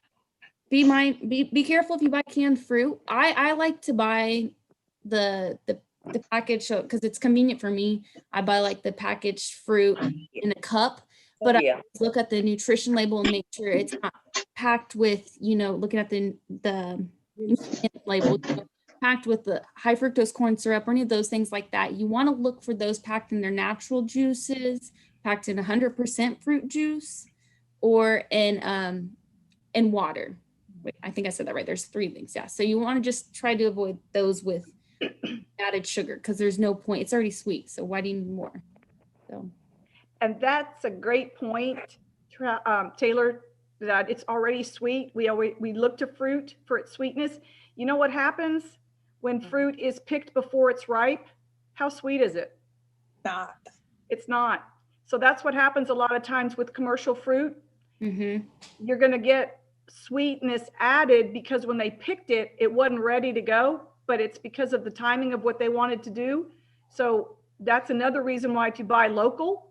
be careful if you buy canned fruit. I like to buy the package because it's convenient for me. I buy like the packaged fruit in a cup, but I look at the nutrition label and make sure it's not packed with, you know, looking at the label, packed with the high fructose corn syrup or any of those things like that. You want to look for those packed in their natural juices, packed in 100% fruit juice, or in water. Wait, I think I said that right. There's 3 things. Yeah. So you want to just try to avoid those with added sugar because there's no point. It's already sweet. So why do you need more? So. And that's a great point, Taylor, that it's already sweet. We look to fruit for its sweetness. You know what happens when fruit is picked before it's ripe? How sweet is it? Not. It's not. So that's what happens a lot of times with commercial fruit. You're going to get sweetness added because when they picked it, it wasn't ready to go, but it's because of the timing of what they wanted to do. So that's another reason why to buy local,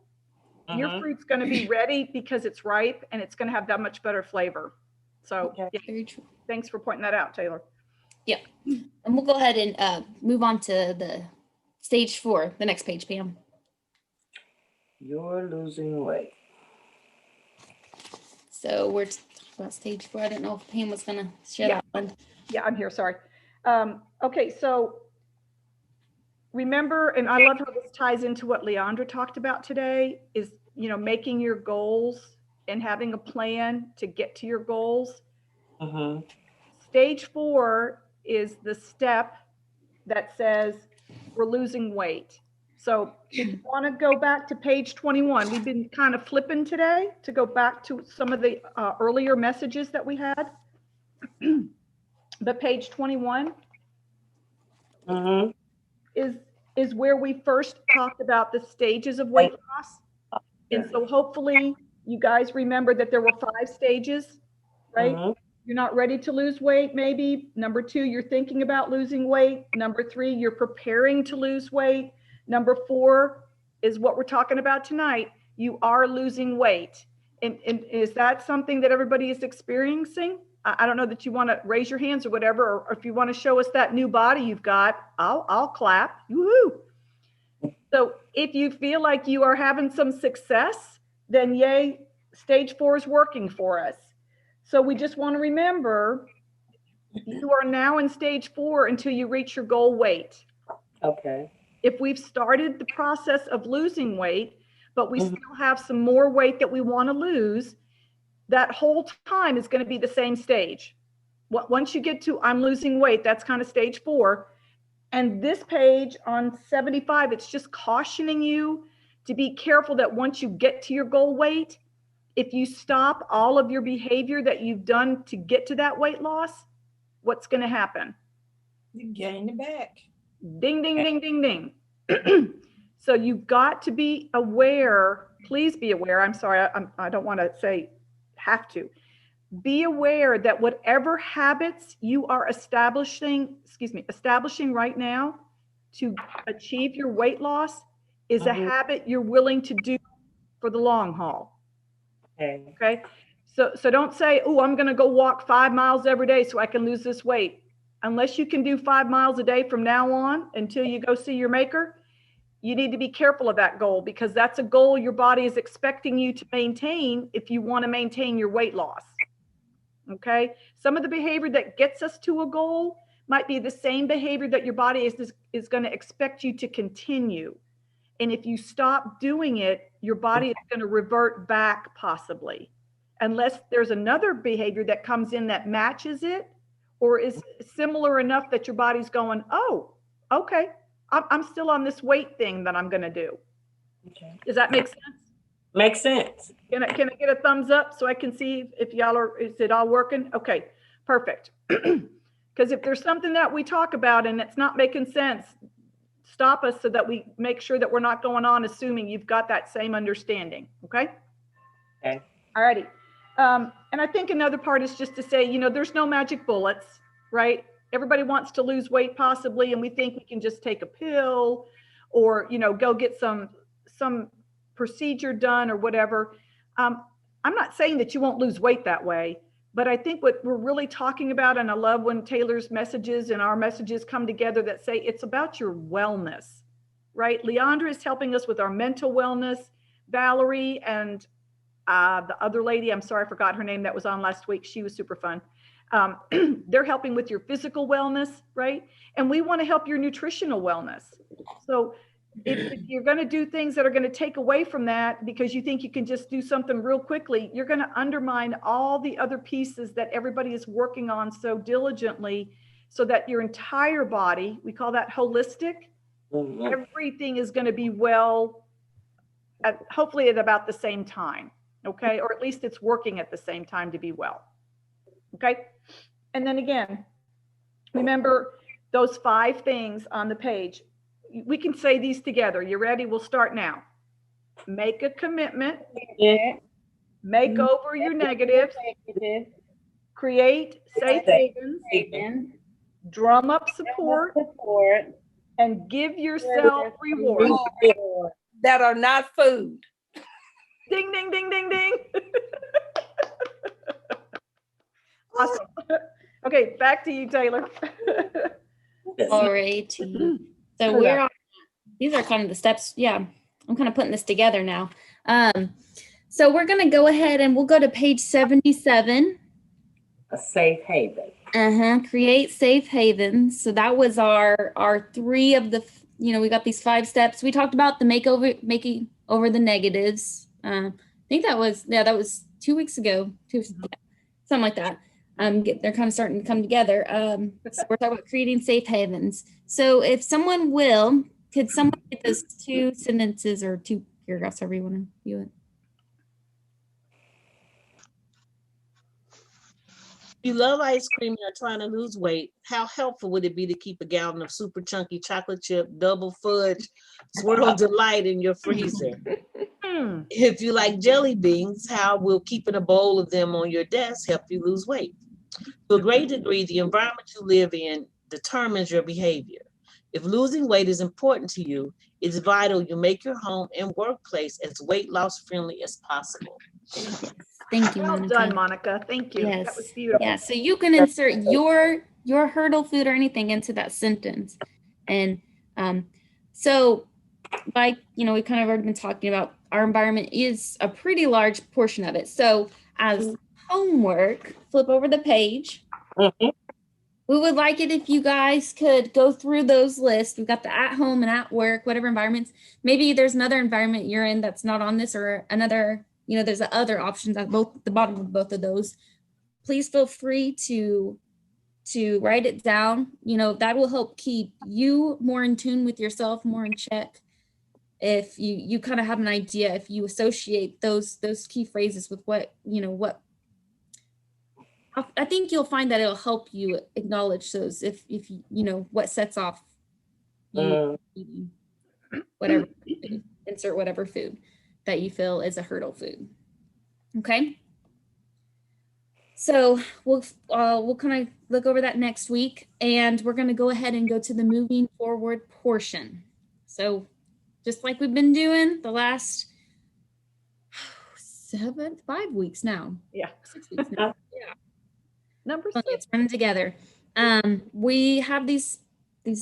your fruit's going to be ready because it's ripe and it's going to have that much better flavor. So yeah, very true. Thanks for pointing that out, Taylor. Yeah. And we'll go ahead and move on to the stage 4, the next page, Pam. You're losing weight. So we're about stage 4. I don't know if Pam was gonna share that one. Yeah, I'm here, sorry. Okay, so remember, and I love how this ties into what Leandra talked about today, is, you know, making your goals and having a plan to get to your goals. Stage 4 is the step that says we're losing weight. So if you want to go back to page 21, we've been kind of flipping today to go back to some of the earlier messages that we had. But page 21 is where we first talked about the stages of weight loss. And so hopefully you guys remember that there were 5 stages, right? You're not ready to lose weight, maybe. Number 2, you're thinking about losing weight. Number 3, you're preparing to lose weight. Number 4 is what we're talking about tonight. You are losing weight. And is that something that everybody is experiencing? I don't know that you want to raise your hands or whatever, or if you want to show us that new body you've got, I'll clap. Woohoo! So if you feel like you are having some success, then yay, stage 4 is working for us. So we just want to remember, you are now in stage 4 until you reach your goal weight. Okay. If we've started the process of losing weight, but we still have some more weight that we want to lose, that whole time is going to be the same stage. Once you get to I'm losing weight, that's kind of stage 4. And this page on 75, it's just cautioning you to be careful that once you get to your goal weight, if you stop all of your behavior that you've done to get to that weight loss, what's going to happen? You gain it back. Ding, ding, ding, ding, ding. So you've got to be aware, please be aware. I'm sorry, I don't want to say have to. Be aware that whatever habits you are establishing right now to achieve your weight loss is a habit you're willing to do for the long haul. Okay. So don't say, oh, I'm going to go walk 5 miles every day so I can lose this weight. Unless you can do 5 miles a day from now on until you go see your maker, you need to be careful of that goal, because that's a goal your body is expecting you to maintain if you want to maintain your weight loss. Okay. Some of the behavior that gets us to a goal might be the same behavior that your body is going to expect you to continue. And if you stop doing it, your body is going to revert back possibly, unless there's another behavior that comes in that matches it or is similar enough that your body's going, oh, okay, I'm still on this weight thing that I'm going to do. Okay. Does that make sense? Makes sense. Can I get a thumbs up so I can see if y'all is it all working? Okay, perfect. Because if there's something that we talk about and it's not making sense, stop us so that we make sure that we're not going on assuming you've got that same understanding. Okay. Okay. All righty. And I think another part is just to say, there's no magic bullets, right? Everybody wants to lose weight possibly, and we think we can just take a pill or, go get some procedure done or whatever. I'm not saying that you won't lose weight that way, but I think what we're really talking about, and I love when Taylor's messages and our messages come together that say it's about your wellness, right? Leandra is helping us with our mental wellness. Valerie and the other lady, I'm sorry, I forgot her name, that was on last week. She was super fun. They're helping with your physical wellness, right? And we want to help your nutritional wellness. So if you're going to do things that are going to take away from that because you think you can just do something real quickly, you're going to undermine all the other pieces that everybody is working on so diligently, so that your entire body, we call that holistic, everything is going to be well, hopefully at about the same time. Okay. Or at least it's working at the same time to be well. Okay. And then again, remember those 5 things on the page. We can say these together. You ready? We'll start now. Make a commitment. Make over your negatives. Create safe havens. Drum up support. And give yourself rewards that are not food. Ding, ding, ding, ding, ding. Awesome. Okay, back to you, Taylor. All right. So these are kind of the steps. Yeah, I'm kind of putting this together now. So we're going to go ahead and we'll go to page 77. A safe haven. Create safe havens. So that was our 3 of the, we got these 5 steps. We talked about the making over the negatives. I think that was 2 weeks ago, something like that. They're kind of starting to come together. So we're talking about creating safe havens. So if someone could someone get those 2 sentences or 2 paragraphs, however you want to view it? If you love ice cream and are trying to lose weight, how helpful would it be to keep a gallon of super chunky chocolate chip, double fudge, swirl delight in your freezer? If you like jelly beans, how will keeping a bowl of them on your desk help you lose weight? To a great degree, the environment you live in determines your behavior. If losing weight is important to you, it's vital you make your home and workplace as weight loss friendly as possible. Thank you, Well Monica. done, Monica. Thank you. That was Yes. beautiful. Yeah. So you can insert your hurdle food or anything into that sentence. And so like, we kind of already been talking about, our environment is a pretty large portion of it. So as homework, flip over the page. We would like it if you guys could go through those lists. We've got the at home and at work, whatever environments. Maybe there's another environment you're in that's not on this, or another, there's other options at the bottom of both of those. Please feel free to write it down. That will help keep you more in tune with yourself, more in check. If you kind of have an idea, if you associate those key phrases with what I think you'll find that it'll help you acknowledge those if what sets off you eating whatever food, insert whatever food that you feel is a hurdle food. Okay. So we'll kind of look over that next week, and we're going to go ahead and go to the moving forward portion. So just like we've been doing the last 5 weeks now. Yeah. 6 weeks now. Yeah. Number 6. It's running together. We have these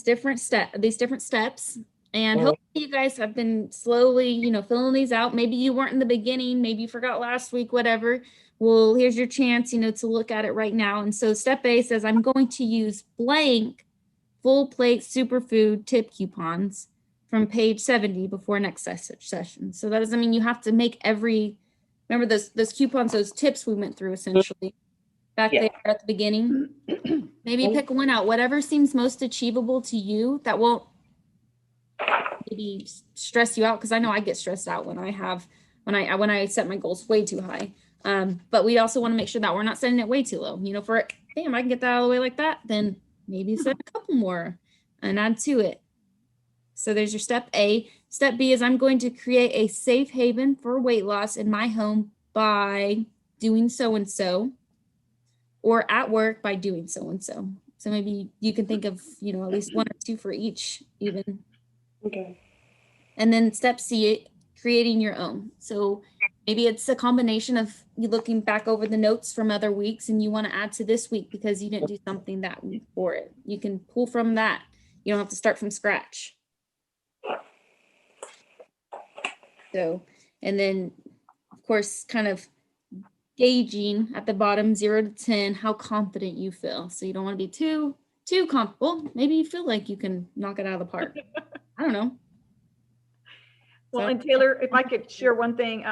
different steps, and hopefully you guys have been slowly, filling these out. Maybe you weren't in the beginning, maybe you forgot last week, whatever. Well, here's your chance, to look at it right now. And so step A says, I'm going to use blank full plate superfood tip coupons from page 70 before next session. So that doesn't mean you have to make remember those coupons, those tips we went through essentially back there at the beginning. Maybe pick one out, whatever seems most achievable to you, that won't maybe stress you out, because I know I get stressed out when I set my goals way too high. But we also want to make sure that we're not setting it way too low. Damn, I can get that out of the way like that, then maybe set a couple more and add to it. So there's your step A. Step B is, I'm going to create a safe haven for weight loss in my home by doing so-and-so, or at work by doing so-and-so. So maybe you can think of, at least one or two for each even. Okay. And then step C, creating your own. So maybe it's a combination of you looking back over the notes from other weeks and you want to add to this week because you didn't do something that week for it. You can pull from that. You don't have to start from scratch. So, and then of course, kind of gauging at the bottom, 0 to 10, how confident you feel. So you don't want to be too comfortable. Maybe you feel like you can knock it out of the park. I don't know. Well, and Taylor, if I could share one thing,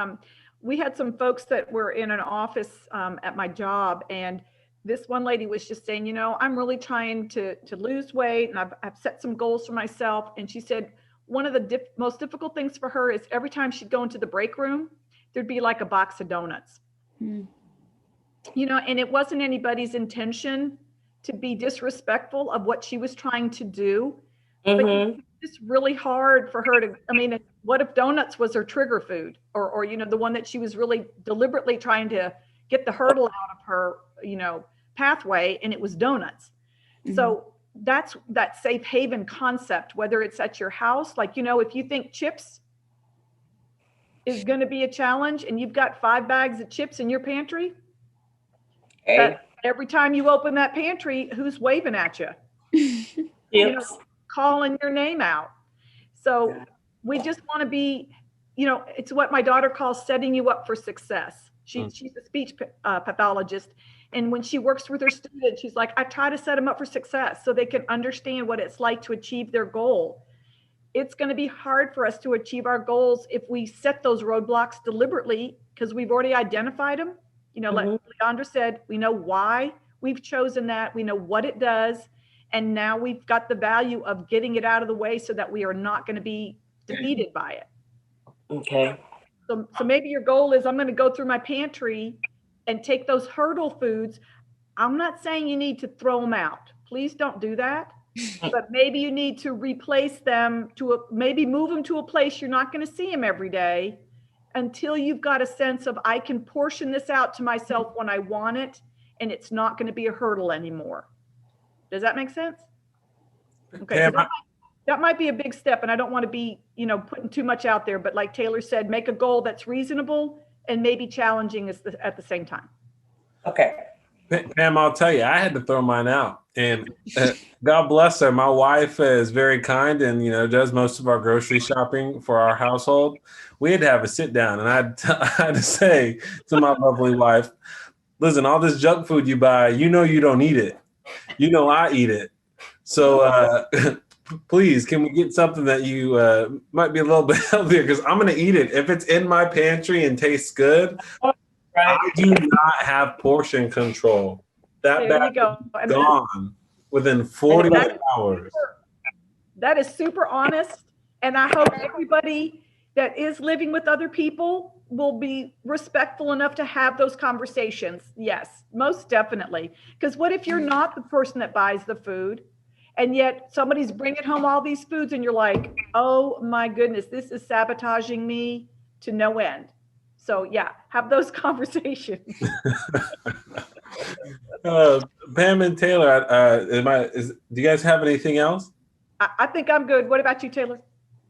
we had some folks that were in an office at my job, and this one lady was just saying, I'm really trying to lose weight, and I've set some goals for myself. And she said one of the most difficult things for her is every time she'd go into the break room, there'd be like a box of donuts. And it wasn't anybody's intention to be disrespectful of what she was trying to do. But it's really hard for her to, what if donuts was her trigger food, or the one that she was really deliberately trying to get the hurdle out of her, pathway, and it was donuts. So that's that safe haven concept, whether it's at your house, like, if you think chips is going to be a challenge and you've got 5 bags of chips in your pantry, every time you open that pantry, who's waving at you? Calling your name out. So we just want to be, it's what my daughter calls setting you up for success. She's a speech pathologist. And when she works with her students, she's like, I try to set them up for success so they can understand what it's like to achieve their goal. It's going to be hard for us to achieve our goals if we set those roadblocks deliberately, because we've already identified them. Like Leandra said, we know why we've chosen that. We know what it does. And now we've got the value of getting it out of the way so that we are not going to be defeated by it. Okay. So maybe your goal is, I'm going to go through my pantry and take those hurdle foods. I'm not saying you need to throw them out. Please don't do that. But maybe you need to replace them maybe move them to a place you're not going to see them every day until you've got a sense of, I can portion this out to myself when I want it, and it's not going to be a hurdle anymore. Does that make sense? Okay. Pam, that might be a big step, and I don't want to be, putting too much out there, but like Taylor said, make a goal that's reasonable and maybe challenging at the same time. Okay. Pam, I'll tell you, I had to throw mine out, and God bless her. My wife is very kind, and does most of our grocery shopping for our household. We had to have a sit down, and I had to say to my lovely wife, "Listen, all this junk food you buy, you don't eat it. I eat it. So please, can we get something that you might be a little bit healthier? Because I'm going to eat it. If it's in my pantry and tastes good, I do not have portion control. That There bag you go. is gone within 48 hours. That is super honest. And I hope everybody that is living with other people will be respectful enough to have those conversations. Yes, most definitely. Because what if you're not the person that buys the food, and yet somebody's bringing home all these foods and you're like, oh my goodness, this is sabotaging me to no end. So yeah, have those conversations. Pam and Taylor, do you guys have anything else? I think I'm good. What about you, Taylor?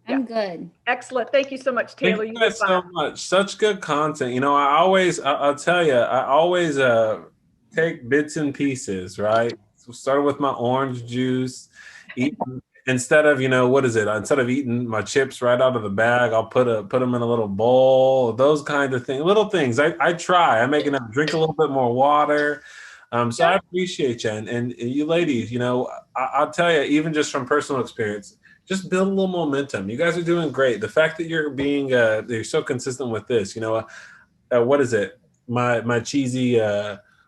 I'm good. Excellent. Thank you so much, Taylor. Thank you guys so much. Such good content. I'll tell you, I always take bits and pieces, right? So started with my orange juice. Instead of, instead of eating my chips right out of the bag, I'll put them in a little bowl, those kind of things, little things. I try. I make enough, drink a little bit more water. So I appreciate you. And you ladies, I'll tell you, even just from personal experience, just build a little momentum. You guys are doing great. The fact that you're so consistent with this, what is it? My cheesy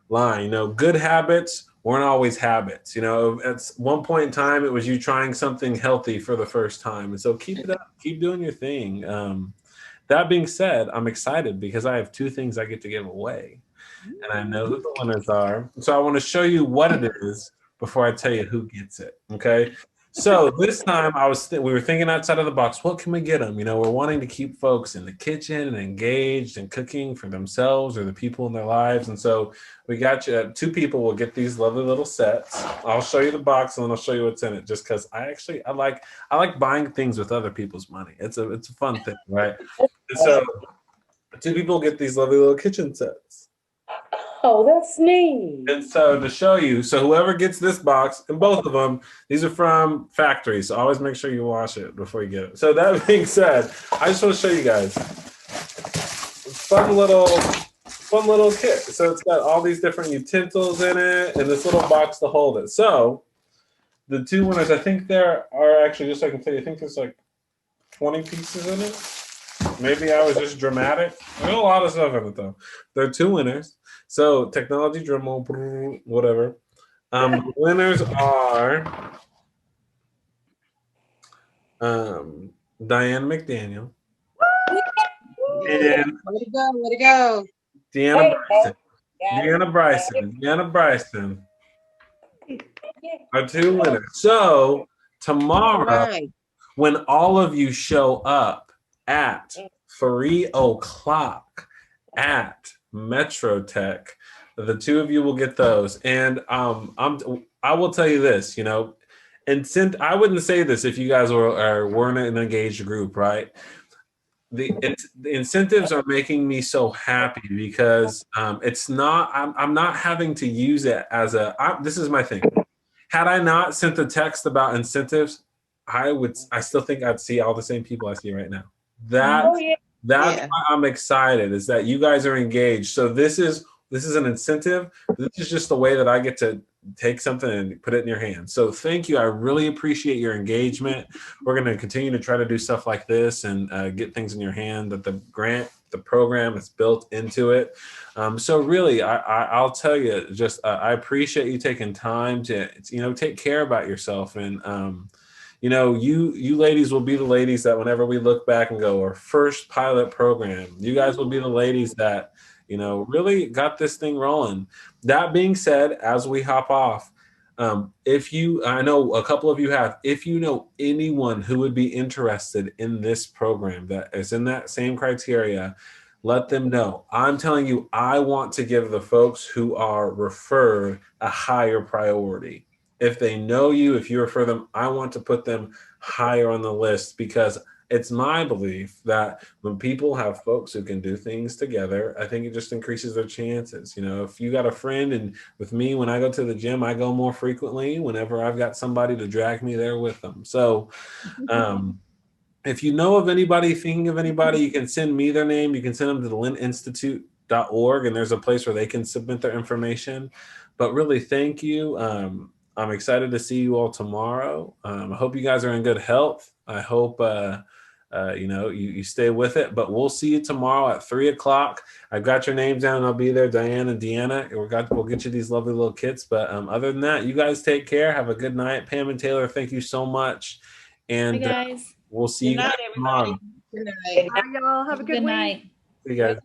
line, good habits weren't always habits. At one point in time, it was you trying something healthy for the first time. And so keep it up, keep doing your thing. That being said, I'm excited because I have 2 things I get to give away. And I know who the winners are. So I want to show you what it is before I tell you who gets it. Okay. So this time we were thinking outside of the box. What can we get them? We're wanting to keep folks in the kitchen and engaged and cooking for themselves or the people in their lives. And so we got you 2 people will get these lovely little sets. I'll show you the box and then I'll show you what's in it. Just because I like buying things with other people's money. It's a fun thing, right? And so 2 people get these lovely little kitchen sets. Oh, that's neat. And so to show you, whoever gets this box, and both of them, these are from factories. So always make sure you wash it before you get it. So that being said, I just want to show you guys. Fun little kit. So it's got all these different utensils in it and this little box to hold it. So the 2 winners, I think there are actually, just so I can tell you, I think there's like 20 pieces in it. Maybe I was just dramatic. There's a lot of stuff in it though. There are 2 winners. So technology drum roll, whatever. The winners are Diane McDaniel and Way to go. Deanna Bryson are 2 winners. So tomorrow, when all of you show up at 3:00 at Metro Tech, the 2 of you will get those. And I will tell you this, and I wouldn't say this if you guys weren't an engaged group, right? The incentives are making me so happy because it's not. I'm not having to use it as this is my thing. Had I not sent the text about incentives, I still think I'd see all the same people I see right now. That's why I'm excited, is that you guys are engaged. So this is an incentive. This is just the way that I get to take something and put it in your hands. So thank you. I really appreciate your engagement. We're going to continue to try to do stuff like this and get things in your hand that the program is built into it. So really, I'll tell you, just I appreciate you taking time to take care about yourself. And you ladies will be the ladies that whenever we look back and go, our first pilot program, you guys will be the ladies that really got this thing rolling. That being said, as we hop off, I know a couple of you have, if you know anyone who would be interested in this program that is in that same criteria, let them know. I'm telling you, I want to give the folks who are referred a higher priority. if they know you, if you refer them, I want to put them higher on the list, because it's my belief that when people have folks who can do things together, I think it just increases their chances. You know, if you got a friend, and with me, when I go to the gym, I go more frequently whenever I've got somebody to drag me there with them. So, if you know of anybody, thinking of anybody, you can send me their name. You can send them to the LynnInstitute.org, and there's a place where they can submit their information. But really, thank you. I'm excited to see you all tomorrow. I hope you guys are in good health. I hope you stay with it. But we'll see you tomorrow at 3:00. I've got your names down, and I'll be there, Diane and Deanna. We'll get you these lovely little kits. But other than that, you guys take care. Have a good night. Pam and Taylor, thank you so much. And Bye, guys. we'll see you Good guys night, everybody. tomorrow. Good night. Bye, y'all. Have a good Good week. night. See you guys.